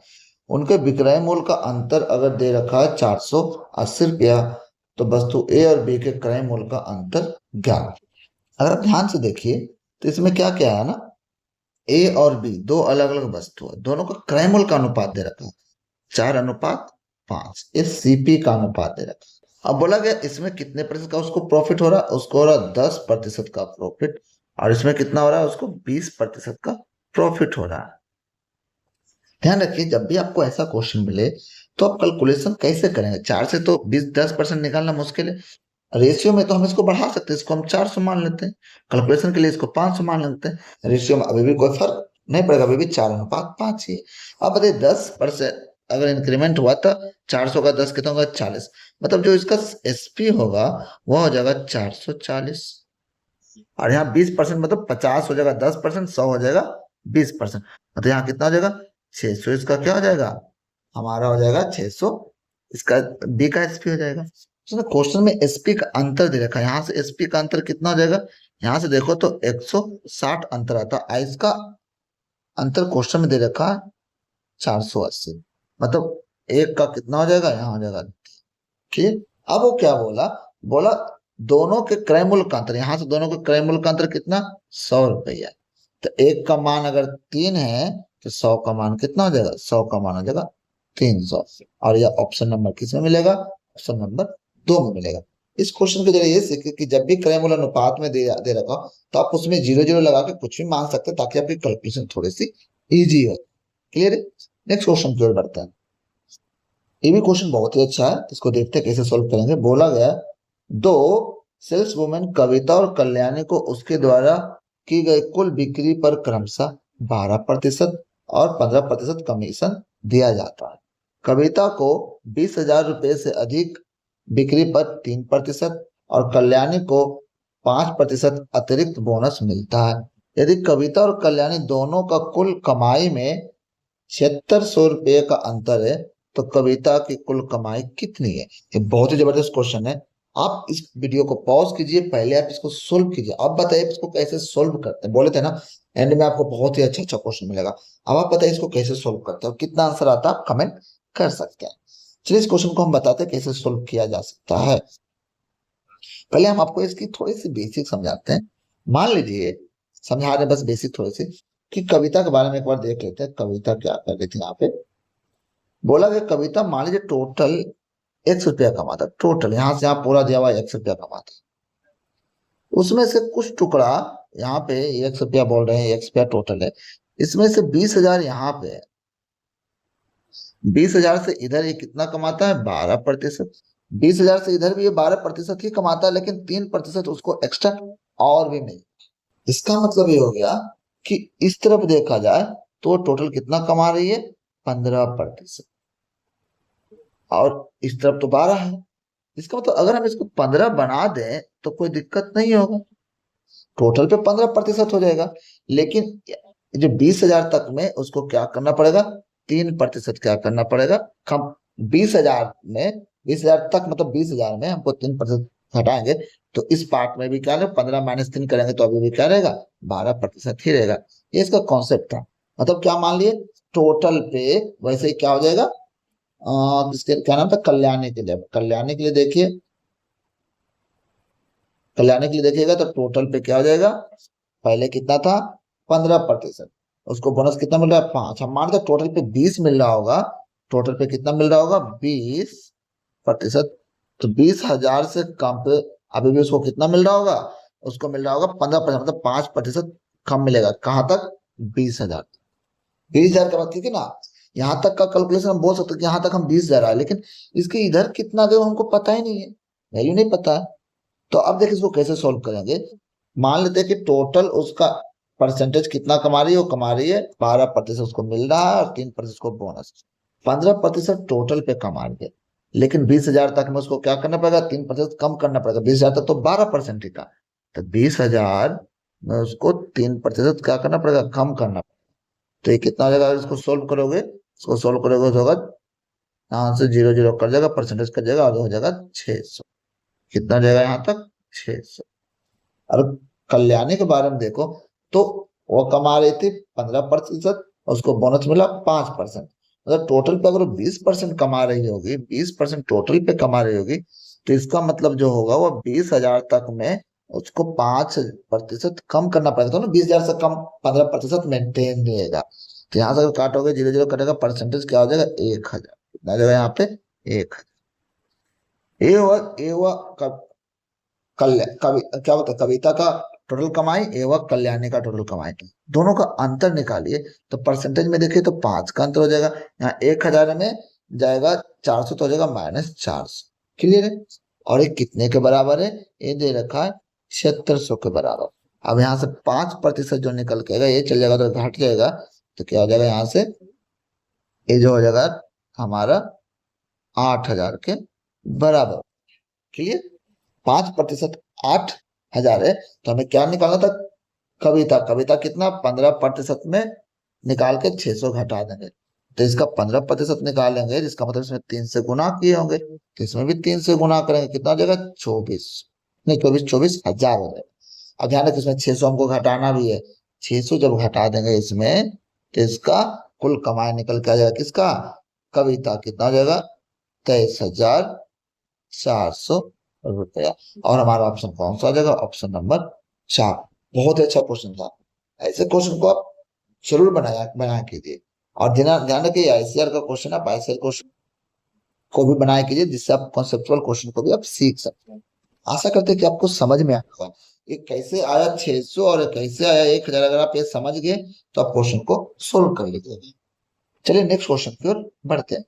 उनके विक्रय मूल्य का अंतर अगर दे रखा है 480 रुपया, तो वस्तु ए और बी के क्रय मूल्य का अंतर ज्ञात। अगर आप ध्यान से देखिए तो इसमें क्या क्या है ना, ए और बी दो अलग अलग वस्तु है, दोनों का क्रय मूल्य का अनुपात दे रखा है 4:5। ये सीपी का अनुपात दे रखा। अब बोला गया इसमें कितने प्रतिशत का उसको प्रॉफिट हो रहा है, उसको हो रहा है 10% का प्रॉफिट, और इसमें कितना हो रहा है, उसको 20% का प्रॉफिट हो रहा है। ध्यान रखिए जब भी आपको ऐसा क्वेश्चन मिले तो आप कैलकुलेशन कैसे करेंगे। 4 से तो 10% निकालना मुश्किल है। रेशियो में तो हम इसको बढ़ा सकते हैं, इसको हम 400 मान लेते हैं, कैलकुलेशन के लिए इसको 500 मान लेते हैं। रेशियो में अभी भी कोई फर्क नहीं पड़ेगा, अभी भी 4:5 ही। अब बताइए 10% अगर इंक्रीमेंट हुआ तो 400 का 10 कितना होगा, 40। मतलब जो इसका एसपी होगा वो हो जाएगा 440। और यहाँ 20% मतलब 50 हो जाएगा 10%, 100 हो जाएगा 20%, मतलब यहाँ कितना हो जाएगा 600। इसका क्या हो जाएगा, हमारा हो जाएगा 600, इसका बी का एसपी हो जाएगा। क्वेश्चन में एसपी का अंतर दे रखा है, यहाँ से एसपी का अंतर कितना हो जाएगा, यहाँ से देखो तो 160 अंतर आता है। इसका अंतर क्वेश्चन में दे रखा है 480, मतलब एक का कितना हो जाएगा, यहाँ हो जाएगा। ठीक, अब वो क्या बोला, बोला दोनों के क्रय मूल्य का अंतर, यहां से दोनों के क्रय मूल्य का अंतर कितना, 100 रुपया। तो एक का मान अगर 3 है तो 100 का मान कितना हो जाएगा, 100 का मान हो जाएगा 300। और यह ऑप्शन नंबर किस में मिलेगा, ऑप्शन नंबर 2 में मिलेगा। इस क्वेश्चन के जरिए ये सीखे कि जब भी क्रय मूल्य अनुपात में दे रखा हो तो आप उसमें जीरो जीरो लगा के कुछ भी मान सकते हैं, ताकि आपकी कैलकुलेशन थोड़ी सी इजी हो। क्लियर है। नेक्स्ट क्वेश्चन की ओर बढ़ते हैं। ये भी क्वेश्चन बहुत ही अच्छा है, इसको देखते हैं कैसे सॉल्व करेंगे। बोला गया दो सेल्स वुमेन कविता और कल्याणी को उसके द्वारा की गई कुल बिक्री पर क्रमशः 12% और 15% कमीशन दिया जाता है। कविता को 20,000 रुपए से अधिक बिक्री पर 3% और कल्याणी को 5% अतिरिक्त बोनस मिलता है। यदि कविता और कल्याणी दोनों का कुल कमाई में 7600 रुपये का अंतर है तो कविता की कुल कमाई कितनी है। ये बहुत ही जबरदस्त क्वेश्चन है। आप इस वीडियो को पॉज कीजिए, पहले आप इसको सोल्व कीजिए। आप बताइए इसको कैसे सोल्व करते हैं, बोले थे ना एंड में आपको बहुत ही अच्छा अच्छा क्वेश्चन मिलेगा। अब आप बताइए इसको कैसे सोल्व करते हैं, कितना आंसर आता है आप कमेंट कर सकते हैं। चलिए इस क्वेश्चन को हम बताते हैं कैसे सोल्व किया जा सकता है। पहले हम आपको इसकी थोड़ी सी बेसिक समझाते हैं। मान लीजिए, समझा रहे बस बेसिक थोड़ी सी, कि कविता के बारे में एक बार देख लेते हैं। कविता क्या कर रही थी यहाँ पे। बोला गया कविता मान लीजिए टोटल 100 रुपया कमाता, टोटल यहाँ से यहाँ पूरा दिया हुआ 100 रुपया कमाता, उसमें से कुछ टुकड़ा यहाँ पे 100 रुपया बोल रहे हैं, 100 रुपया टोटल है, इसमें से 20,000 यहाँ पे है। 20,000 से इधर ये कितना कमाता है, 12%। 20,000 से इधर भी ये 12% ही कमाता है, लेकिन 3% उसको एक्स्ट्रा और भी मिल। इसका मतलब ये हो गया कि इस तरफ देखा जाए तो टोटल कितना कमा रही है, 15%, और इस तरफ तो 12 है। इसका मतलब अगर हम इसको 15 बना दें तो कोई दिक्कत नहीं होगा, टोटल पे 15% हो जाएगा। लेकिन जो 20,000 तक में उसको क्या करना पड़ेगा, 3% क्या करना पड़ेगा कम। 20,000 में 20,000 तक मतलब 20,000 में हमको 3% हटाएंगे तो इस पार्ट में भी क्या रहेगा, 15 - 3 करेंगे तो अभी भी क्या रहेगा, 12% ही रहेगा। ये इसका कॉन्सेप्ट था। मतलब क्या मान लिए, टोटल पे वैसे ही क्या हो जाएगा, किसके क्या नाम था, कल्याणी के लिए। कल्याणी के लिए देखिए, कल्याणी के लिए देखिएगा तो टोटल पे क्या हो जाएगा, पहले कितना था 15%, उसको बोनस कितना मिल रहा है 5। हम मानते टोटल पे 20 मिल रहा होगा, टोटल पे कितना मिल रहा होगा 20%। तो 20,000 से कम पे अभी भी उसको कितना मिल रहा होगा, उसको मिल रहा होगा 15%, मतलब 5% कम मिलेगा। कहाँ तक, 20,000। 20,000 के बाद ठीक है ना, यहाँ तक का कैलकुलेशन हम बोल सकते हैं कि यहाँ तक हम 20,000 आए, लेकिन इसके इधर कितना गए हमको पता ही नहीं है, वैल्यू नहीं पता है। तो अब देखिए इसको कैसे सोल्व करेंगे। मान लेते हैं कि टोटल उसका परसेंटेज कितना कमा रही है, वो कमा रही है 12% उसको मिल रहा है और 3% को बोनस। 15% टोटल पे कमा रही है, लेकिन 20,000 तक में उसको क्या करना पड़ेगा, 3% कम करना पड़ेगा। 20,000 तक तो 12% ही था, तो 20,000 में उसको 3% क्या करना पड़ेगा, कम करना पड़ेगा। तो ये कितना हो जाएगा, अगर इसको सोल्व करोगे, इसको सोल्व करोगे तो होगा, यहाँ से 0 0 कर जाएगा, परसेंटेज कर जाएगा और हो जाएगा 600। कितना जाएगा यहाँ तक, 600। और कल्याणी के बारे में देखो तो वो कमा रही थी 15%, उसको बोनस मिला 5%। मतलब टोटल पे अगर 20% कमा रही होगी, 20% टोटल पे कमा रही होगी, तो इसका मतलब जो होगा वो 20,000 तक में उसको 5% कम करना पड़ेगा। तो ना 20,000 से कम 15% मेंटेन रहेगा। तो यहाँ से अगर काटोगे 0 0 कटेगा, परसेंटेज क्या हो जाएगा 1,000। कितना जगह यहाँ पे 1। ये हुआ क्या होता है, कविता का टोटल कमाई, ये हुआ कल्याणी का टोटल कमाई। दोनों का अंतर निकालिए। तो परसेंटेज में देखिए तो 5 का अंतर हो जाएगा। यहाँ 1,000 में जाएगा 400 तो हो जाएगा -400। क्लियर है। और ये कितने के बराबर है, ये दे रखा है 7600 के बराबर। अब यहाँ से 5% जो निकल के आएगा ये चल जाएगा तो घट जाएगा। तो क्या हो जाएगा यहाँ से, ये जो हो जाएगा हमारा 8,000 के बराबर। क्लियर। 5% 8,000 है। तो हमें क्या निकालना था, कविता। कविता कितना, 15% में निकाल के 600 घटा देंगे। तो इसका 15% निकालेंगे, जिसका मतलब इसमें 3 से गुना किए होंगे। तो इसमें भी 3 से गुना करेंगे, कितना हो जाएगा 24, नहीं 24,000 हो जाएगा। अब ध्यान रखिए इसमें 600 हमको घटाना भी है। 600 जब घटा देंगे इसमें, तो इसका कुल कमाई निकल के आ जाएगा, किसका, कविता। कितना हो जाएगा 23,400 रुपया। और हमारा ऑप्शन कौन सा आ जाएगा, ऑप्शन नंबर 4। बहुत ही अच्छा क्वेश्चन था। ऐसे क्वेश्चन को आप जरूर बनाया कीजिए। और ध्यान ध्यान रखिए आईसीआर का क्वेश्चन, आप आईसीआर क्वेश्चन को भी बनाया कीजिए, जिससे आप कॉन्सेप्चुअल क्वेश्चन को भी आप सीख सकते हैं। आशा करते हैं कि आपको समझ में आया होगा ये कैसे आया 600 और कैसे आया 1,000। अगर आप ये समझ गए तो आप क्वेश्चन को सोल्व कर लीजिएगा। चलिए नेक्स्ट क्वेश्चन की ओर बढ़ते हैं।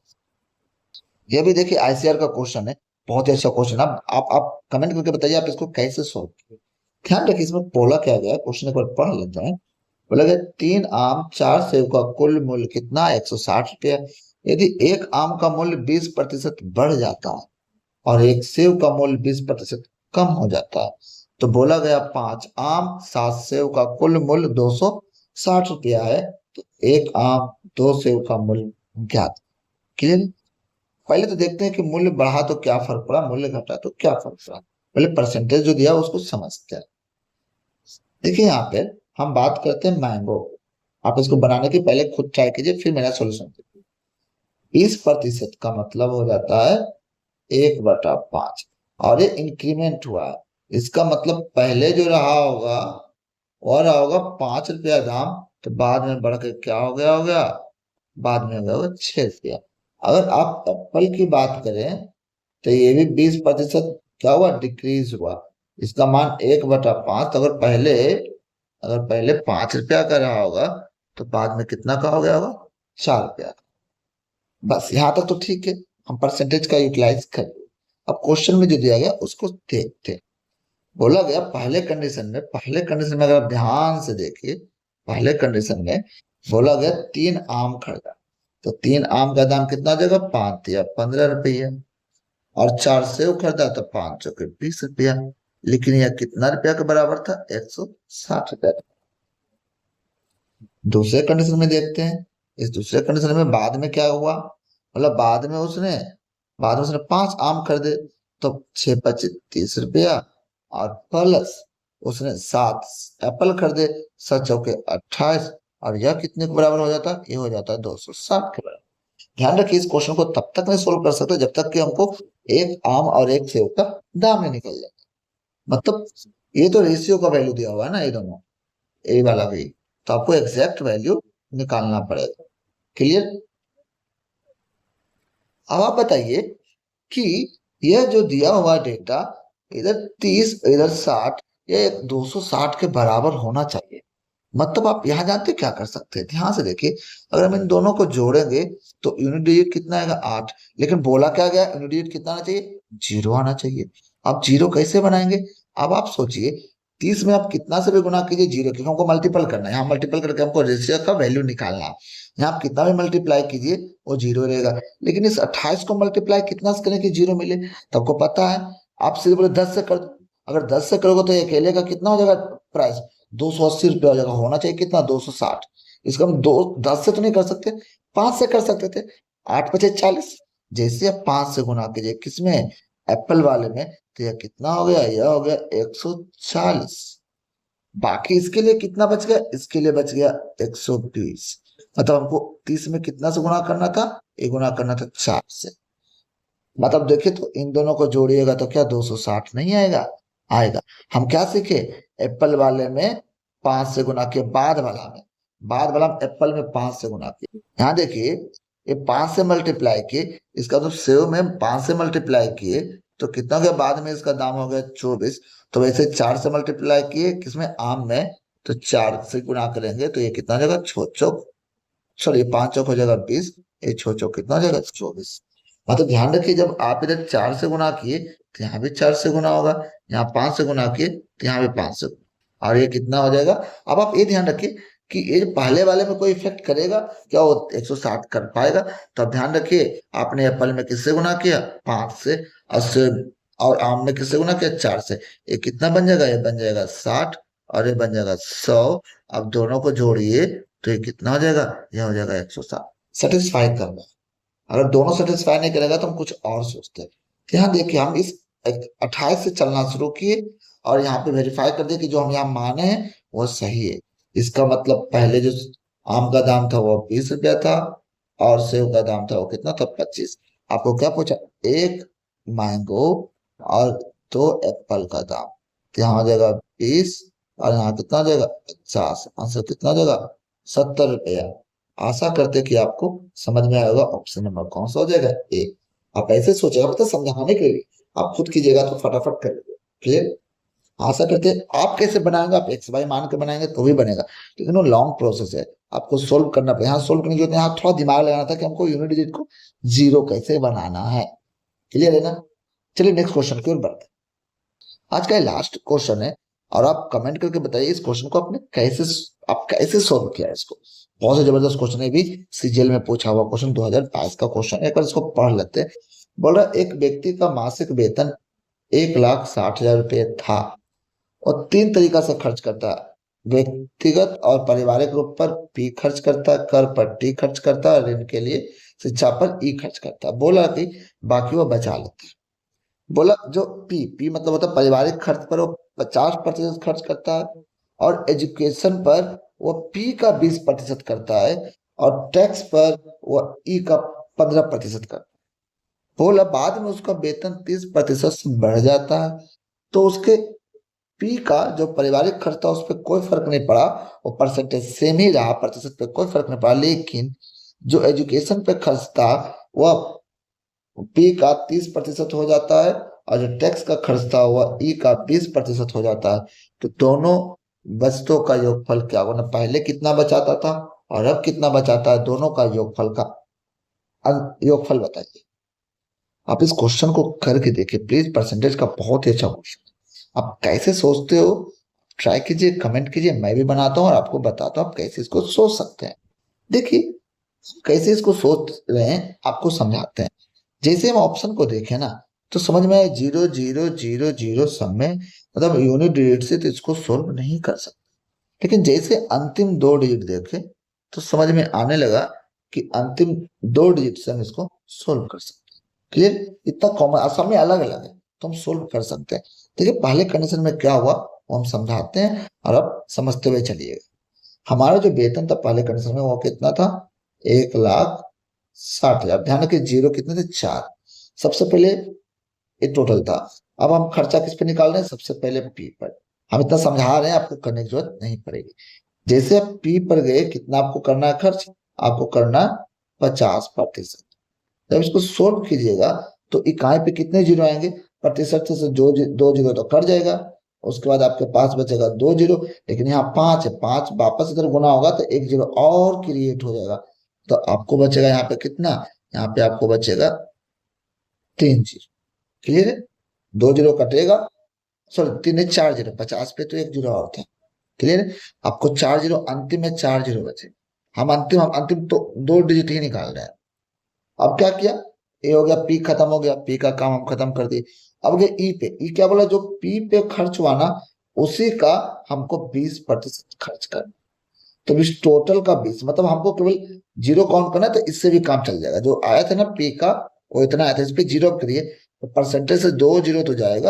ये भी देखिए आईसीआर का क्वेश्चन है, बहुत ही अच्छा क्वेश्चन। आप कमेंट करके बताइए आप इसको कैसे सोल्व किए। ध्यान रखिए इसमें बोला क्या गया है, क्वेश्चन एक बार पढ़ लेते हैं। बोला गया 3 आम 4 सेब का कुल मूल्य कितना, 160 रुपया। यदि एक आम का मूल्य 20% बढ़ जाता है और एक सेब का मूल्य 20% कम हो जाता है, तो बोला गया 5 आम 7 सेब का कुल मूल्य 260 रुपया है, तो एक आम 2 सेब का मूल्य ज्ञात। क्लियर। पहले तो देखते हैं कि मूल्य बढ़ा तो क्या फर्क पड़ा, मूल्य घटा तो क्या फर्क पड़ा। पहले परसेंटेज जो दिया उसको समझते हैं। देखिए यहाँ पे हम बात करते हैं मैंगो। आप इसको बनाने के पहले खुद ट्राई कीजिए, फिर मेरा सोल्यूशन देखिए। 20% का मतलब हो जाता है 1/5। और ये इंक्रीमेंट हुआ है, इसका मतलब पहले जो रहा होगा और रहा होगा 5 रुपया दाम, तो बाद में बढ़ के क्या हो गया, बाद में हो गया होगा 6 रुपया। अगर आप एप्पल की बात करें तो ये भी 20% क्या हुआ, डिक्रीज हुआ। इसका मान 1/5। अगर पहले 5 रुपया का रहा होगा तो बाद में कितना का हो गया होगा, 4 रुपया का। बस यहाँ तक तो ठीक है, हम परसेंटेज का यूटिलाइज कर। अब क्वेश्चन में जो दिया गया उसको देखते हैं। बोला गया पहले कंडीशन में अगर आप ध्यान से देखिए, पहले कंडीशन में बोला गया 3 आम खरीदा, तो 3 आम का दाम कितना हो जाएगा, 5 या 15 रुपया। और 4 सेब खरीदा तो 5 के 20 रुपया। लेकिन यह कितना रुपया के बराबर था, 160 रुपया। दूसरे कंडीशन में देखते हैं। इस दूसरे कंडीशन में बाद में क्या हुआ, मतलब बाद में उसने 5 आम खरीदे, तो 6 × 25 = 30 रुपया। और प्लस उसने 7 एप्पल खरीदे, 7 × 4 = 28। और यह कितने के बराबर हो जाता है, ये हो जाता है 260 के बराबर। ध्यान रखिए इस क्वेश्चन को तब तक नहीं सोल्व कर सकते जब तक कि हमको एक आम और एक सेब का दाम नहीं निकल जाए। मतलब ये तो रेशियो का वैल्यू दिया हुआ है ना, ये दोनों, ए वाला भी। तो आपको एग्जैक्ट वैल्यू निकालना पड़ेगा। क्लियर। अब आप बताइए कि यह जो दिया हुआ डेटा इधर 30 इधर 60, ये 260 के बराबर होना चाहिए। मतलब आप यहाँ जानते क्या कर सकते हैं, ध्यान से देखिए। अगर हम इन दोनों को जोड़ेंगे तो यूनिट डिजिट कितना आएगा, 8। लेकिन बोला क्या गया, यूनिट डिजिट कितना आना चाहिए, 0 आना चाहिए। आप 0 कैसे बनाएंगे। अब आप सोचिए 30 में आप कितना से भी गुना कीजिए 0, क्योंकि हमको मल्टीपल करना है। यहाँ मल्टीपल करके हमको रेशियो का वैल्यू निकालना है। यहाँ आप कितना भी मल्टीप्लाई कीजिए वो 0 रहेगा। लेकिन इस 28 को मल्टीप्लाई कितना से करें कि 0 मिले, तो आपको पता है, आप सीधे बोले 10 से कर दो। अगर 10 से करोगे तो अकेले का कितना हो जाएगा प्राइस, 280 रुपया हो जाएगा। होना चाहिए कितना, 260। इसका हम 10 से तो नहीं कर सकते, 5 से कर सकते थे। 8×5 = 40। जैसे आप 5 से गुना कीजिए किसमें, एप्पल वाले में, तो यह कितना हो गया, यह हो गया 140। बाकी इसके लिए कितना बच गया, इसके लिए बच गया 120। मतलब हमको 30 में कितना से गुना करना था, ये गुना करना था 4 से। मतलब देखिए तो इन दोनों को जोड़िएगा तो क्या 260 नहीं आएगा, आएगा। हम क्या सीखे, एप्पल वाले में 5 से गुना किए, बाद वाला में एप्पल में 5 से गुना किए। यहाँ देखिए ये 5 से मल्टीप्लाई किए, इसका तो सेव में 5 से मल्टीप्लाई किए तो कितना हो गया, बाद में इसका दाम हो गया 24। तो वैसे 4 से मल्टीप्लाई किए किसमें, आम में, तो 4 से गुणा करेंगे तो ये कितना हो जाएगा, छो चौक, सॉरी 5 चौक हो जाएगा 20, ये छो चौक कितना हो जाएगा 24। मतलब ध्यान रखिए जब आप इधर 4 से गुणा किए तो यहाँ भी 4 से गुना होगा, यहाँ 5 से गुना किए तो यहाँ भी 5 से, और ये कितना हो जाएगा। अब आप ये ध्यान रखिए कि ये जो पहले वाले में कोई इफेक्ट करेगा क्या, वो 160 कर पाएगा। तो अब ध्यान रखिए आपने एप्पल में किससे गुना किया, 5 से, और आम में किससे गुना किया, 4 से। ये कितना बन जाएगा, ये बन जाएगा 60 और ये बन जाएगा 100। अब दोनों को जोड़िए तो ये कितना हो जाएगा, ये हो जाएगा 160। सेटिस्फाई करना, अगर दोनों सेटिस्फाई नहीं करेगा तो हम कुछ और सोचते हैं। तो यहाँ देखिए हम इस 28 से चलना शुरू किए और यहाँ पे वेरीफाई कर दिया कि जो हम यहाँ माने हैं वो सही है। इसका मतलब पहले जो आम का दाम था वो 20 रुपया था और सेब का दाम था वो कितना था, 25। आपको क्या पूछा, एक मैंगो और 2 एप्पल का दाम, तो यहाँ हो जाएगा 20 और यहाँ कितना हो जाएगा 50, आंसर कितना हो जाएगा 70 रुपया। आशा करते कि आपको समझ में आएगा, ऑप्शन नंबर कौन सा हो जाएगा, ए। आप ऐसे सोचेगा, मतलब समझाने के लिए आप खुद कीजिएगा तो फटाफट कर लीजिए। क्लियर, आशा करते हैं आप कैसे बनाएंगे, आप एक्स वाई मान के बनाएंगे तो भी बनेगा, लेकिन वो लॉन्ग प्रोसेस है, आपको सोल्व करना पड़ेगा। यहाँ सोल्व करने की जरूरत है, यहाँ थोड़ा दिमाग लगाना था कि हमको यूनिट डिजिट को जीरो कैसे बनाना है। क्लियर है ना। चलिए नेक्स्ट क्वेश्चन की ओर बढ़ते हैं। आज का लास्ट क्वेश्चन है और आप कमेंट करके बताइए इस क्वेश्चन को आप कैसे सोल्व किया है इसको। बहुत ही जबरदस्त क्वेश्चन है, भी सीजीएल में पूछा हुआ क्वेश्चन, 2022 का क्वेश्चन है, एक बार इसको पढ़ लेते हैं। बोल रहा एक व्यक्ति का मासिक वेतन 1,60,000 रुपये था और 3 तरीका से खर्च करता है, व्यक्तिगत और पारिवारिक रूप पर पी खर्च करता है, कर पर टी खर्च करता है, ऋण के लिए शिक्षा पर ई खर्च करता है। बोला कि बाकी वो बचा लेता है। बोला जो पी पी मतलब होता है पारिवारिक खर्च पर वो 50% खर्च करता है और एजुकेशन पर वो पी का 20% करता है और टैक्स पर वो ई का 15% करता है। बोला बाद में उसका वेतन 30% से बढ़ जाता है तो उसके पी का जो पारिवारिक खर्च था उस पर कोई फर्क नहीं पड़ा, वो परसेंटेज सेम ही रहा, प्रतिशत पे कोई फर्क नहीं पड़ा, लेकिन जो एजुकेशन पे खर्च था वह पी का 30% हो जाता है और जो टैक्स का खर्च था वह ई का 20% हो जाता है। तो दोनों बचतों का योगफल क्या होगा ना, पहले कितना बचाता था और अब कितना बचाता है, दोनों का योगफल का योगफल बताइए। आप इस क्वेश्चन को करके देखिए प्लीज, परसेंटेज का बहुत ही अच्छा क्वेश्चन। आप कैसे सोचते हो ट्राई कीजिए, कमेंट कीजिए, मैं भी बनाता हूँ और आपको बताता हूँ आप कैसे इसको सोच सकते हैं। देखिए कैसे इसको सोच रहे हैं आपको समझाते हैं। जैसे हम ऑप्शन को देखें ना तो समझ में आए 0,0,0,0 सब में, मतलब यूनिट डिजिट से तो इसको सोल्व नहीं कर सकते, लेकिन जैसे अंतिम 2 डिजिट देखे तो समझ में आने लगा कि अंतिम 2 डिजिट से हम इसको सोल्व कर सकते हैं। क्लियर, इतना कॉमन सब में अलग अलग है तो हम सोल्व कर सकते हैं। देखिए पहले कंडीशन में क्या हुआ वो हम समझाते हैं और अब समझते हुए चलिएगा। हमारा जो वेतन था पहले कंडीशन में वो कितना था, 1,60,000। ध्यान रखिए जीरो कितने थे, 4। सबसे पहले ये टोटल था। अब हम खर्चा किस पे निकाल रहे हैं, सबसे पहले पी पर। हम इतना समझा रहे हैं, आपको करने की जरूरत नहीं पड़ेगी। जैसे आप पी पर गए कितना आपको करना है खर्च, आपको करना 50%। जब इसको सोल्व कीजिएगा तो इकाई पे कितने जीरो आएंगे, प्रतिशत से जो 2 जीरो तो कट जाएगा, उसके बाद आपके पास बचेगा 2 जीरो, लेकिन यहाँ 5 है, 5 वापस इधर गुना होगा तो 1 जीरो और क्रिएट हो जाएगा। तो आपको बचेगा यहाँ पे कितना, यहाँ पे आपको बचेगा 3 जीरो। क्लियर है, 2 जीरो कटेगा, सॉरी 4 जीरो, 50 पे तो 1 जीरो और था। क्लियर है, आपको 4 जीरो अंतिम में 4 जीरो बचे। हम अंतिम तो 2 डिजिट ही निकाल रहे हैं। अब क्या किया, ए हो गया, पी खत्म हो गया, पी का काम हम खत्म कर दिए। अब गए ई पे, ई क्या बोला, जो पी पे खर्च हुआ ना उसी का हमको 20% खर्च करना। तो इस टोटल का 20 मतलब हमको केवल जीरो काउंट करना है, तो इससे भी काम चल जाएगा। जो आया था ना पी का वो इतना आया था, इस पे जीरो करिए तो परसेंटेज से 2 जीरो तो जाएगा।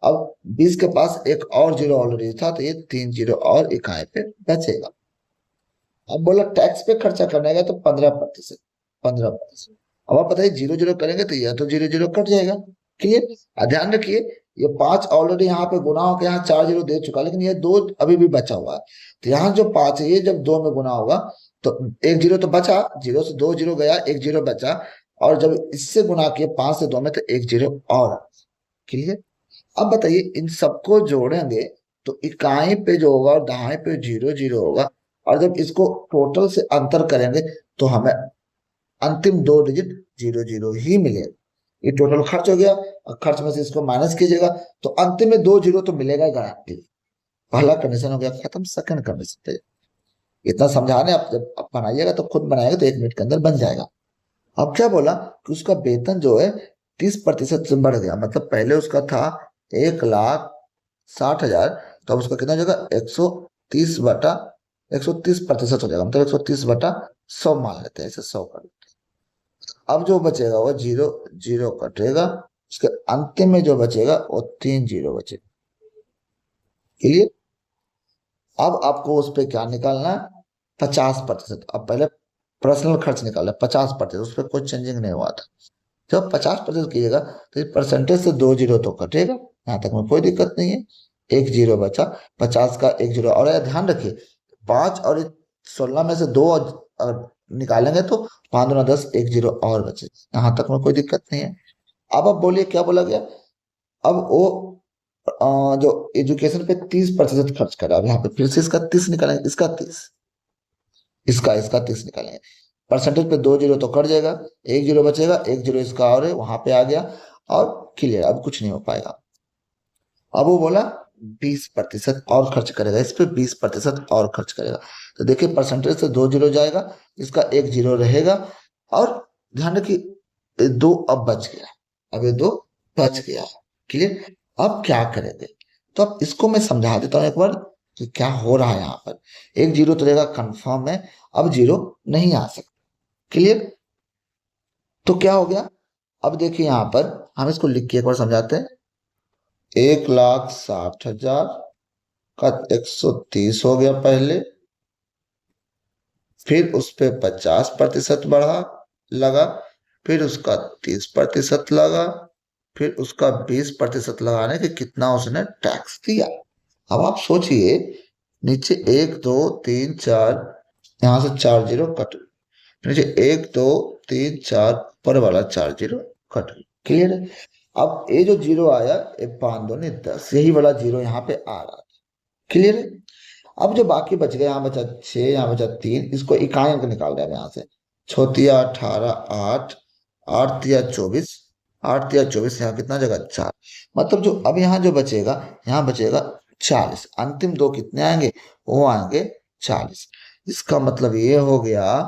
अब 20 के पास एक और जीरो ऑलरेडी था तो ये 3 जीरो और इकाई पे बचेगा। अब बोला टैक्स पे खर्चा करने का तो 15%, 15%। अब आप बताइए जीरो जीरो करेंगे तो यह तो जीरो जीरो कट जाएगा। क्लियर, ध्यान रखिए ये 5 ऑलरेडी यहाँ पे गुना होकर यहाँ 4 जीरो दे चुका, लेकिन ये 2 अभी भी बचा हुआ है। तो यहाँ जो 5 है ये जब 2 में गुना होगा तो एक जीरो तो बचा, जीरो से 2 जीरो गया, एक जीरो बचा, और जब इससे गुना किए 5 से 2 में तो एक जीरो और। क्लियर। अब बताइए इन सबको जोड़ेंगे तो इकाई पे जो होगा और दहाई पे जीरो जीरो होगा, और जब इसको टोटल से अंतर करेंगे तो हमें अंतिम 2 डिजिट जीरो जीरो ही मिलेगा। ये टोटल खर्च हो गया, और खर्च में से इसको माइनस कीजिएगा तो अंतिम में 2 जीरो तो मिलेगा गारंटी। पहला कंडीशन हो गया खत्म। सेकंड कंडीशन पे इतना समझाने, आप जब आप बनाइएगा तो खुद बनाएगा तो 1 मिनट के अंदर बन जाएगा। अब क्या बोला कि उसका वेतन जो है 30% से बढ़ गया, मतलब पहले उसका था 1,60,000, तो अब उसका कितना हो जाएगा 130% हो जाएगा, मतलब 130/100 मान लेते हैं, ऐसे 100 कर लेते हैं। अब जो बचेगा वो जीरो जीरो कटेगा, उसके अंतिम में जो बचेगा वो 3 जीरो बचेगा। क्लियर। अब आपको उस पर क्या निकालना है, 50%। अब पहले पर्सनल खर्च निकालना है 50%, उस पर कोई चेंजिंग नहीं हुआ था। जब 50% कीजिएगा तो परसेंटेज से 2 जीरो तो कटेगा, यहाँ तक में कोई दिक्कत नहीं है। एक जीरो बचा, 50 का एक जीरो, और ध्यान रखिए 5 और 16 में से 2 अगर निकालेंगे तो 5 दूना 10, एक जीरो और बचे, यहाँ तक में कोई दिक्कत नहीं है। अब आप बोलिए क्या बोला गया। अब वो जो एजुकेशन पे 30% खर्च करा, अब यहाँ पे फिर से इसका 30 निकालेंगे, इसका 30, इसका 30 निकालेंगे। परसेंटेज पे 2 जीरो तो कट जाएगा, एक जीरो बचेगा, एक जीरो इसका और है वहां पे आ गया, और क्लियर। अब कुछ नहीं हो पाएगा। अब वो बोला 20% और खर्च करेगा, इस पे 20% और खर्च करेगा। तो देखिए परसेंटेज से 2 जीरो जाएगा, इसका एक जीरो रहेगा, और ध्यान रखिए 2 अब बच गया, अब ये 2 बच गया। क्लियर। अब क्या करेंगे, तो अब इसको मैं समझा देता हूँ एक बार कि क्या हो रहा है यहाँ पर। एक जीरो तो रहेगा कंफर्म है, अब जीरो नहीं आ सकता। क्लियर। तो क्या हो गया, अब देखिए यहां पर हम इसको लिख के एक बार समझाते हैं। 1,60,000 का 130 हो गया पहले, फिर उस पे 50% बढ़ा लगा, फिर उसका 30% लगा, फिर उसका 20% लगाने के कितना उसने टैक्स दिया। अब आप सोचिए नीचे 1 2 3 4, यहां से 4 जीरो कट, नीचे 1 2 3 4, ऊपर वाला 4 जीरो कट। क्लियर है। अब ये जो जीरो आया ये 5 दूनी 10, यही वाला जीरो यहाँ पे आ रहा है। क्लियर है। अब जो बाकी बच गया, यहाँ बचा 6, यहाँ बचा 3, इसको इकाई अंक निकाल रहे हैं यहाँ से। 6×18 8, 8×24, 8×24, यहाँ कितना जगह 4, मतलब जो अब यहाँ जो बचेगा, यहाँ बचेगा 40। अंतिम 2 कितने आएंगे, वो आएंगे 40। इसका मतलब ये हो गया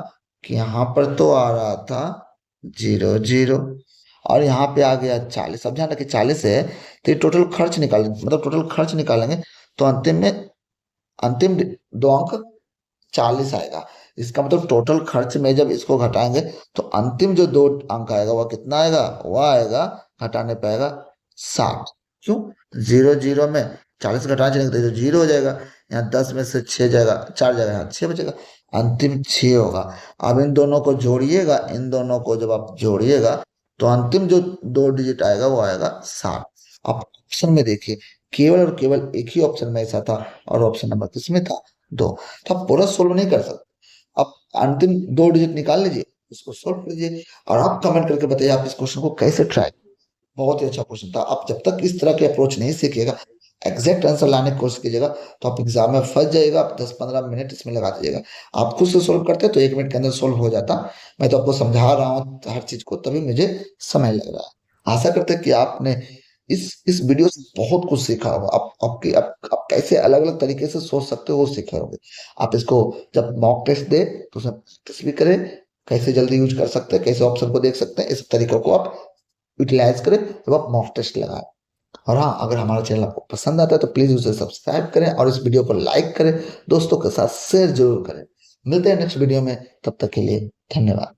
कि यहाँ पर तो आ रहा था जीरो जीरो, और यहाँ पे आ गया 40। अब ध्यान रखिए 40 है तो ये टोटल खर्च निकालेंगे, मतलब टोटल खर्च निकालेंगे तो अंतिम में अंतिम 2 अंक 40 आएगा। इसका मतलब टोटल खर्च में जब इसको घटाएंगे तो अंतिम जो 2 अंक आएगा वह कितना आएगा, वह आएगा घटाने पाएगा 60। क्यों, जीरो जीरो में 40 घटाना चाहिए तो जीरो हो जाएगा, यहाँ 10 में से 6 जाएगा, 4 जाएगा, यहाँ 6 बचेगा, अंतिम 6 होगा। अब इन दोनों को जोड़िएगा, इन दोनों को जब आप जोड़िएगा तो अंतिम जो 2 डिजिट आएगा वो आएगा 60। आप ऑप्शन में देखिए केवल और केवल एक ही ऑप्शन में ऐसा था, और ऑप्शन नंबर किसमें था, 2। तो आप पूरा सोल्व नहीं कर सकते, आप अंतिम 2 डिजिट निकाल लीजिए, इसको सोल्व कीजिए, और आप कमेंट करके बताइए आप इस क्वेश्चन को कैसे ट्राई। बहुत ही अच्छा क्वेश्चन था। आप जब तक इस तरह के अप्रोच नहीं सीखिएगा, एग्जैक्ट आंसर लाने की कोशिश कीजिएगा, तो आप एग्जाम में फंस जाइएगा। आप 10-15 मिनट इसमें लगा दीजिएगा। आप खुद से सोल्व करते तो 1 मिनट के अंदर सोल्व हो जाता। मैं तो आपको समझा रहा हूँ हर चीज को, तभी मुझे समय लग रहा है। आशा करते हैं कि आपने इस वीडियो से बहुत कुछ सीखा होगा। आप कैसे अलग अलग तरीके से सोच सकते हो वो सीखे होंगे। आप इसको जब मॉक टेस्ट दे तो उसमें प्रैक्टिस भी करें, कैसे जल्दी यूज कर सकते हैं, कैसे ऑप्शन को देख सकते हैं, इस तरीकों को आप यूटिलाइज करें जब आप मॉक टेस्ट लगाएं। और हाँ, अगर हमारा चैनल आपको पसंद आता है तो प्लीज उसे सब्सक्राइब करें और इस वीडियो को लाइक करें, दोस्तों के साथ शेयर जरूर करें। मिलते हैं नेक्स्ट वीडियो में, तब तक के लिए धन्यवाद।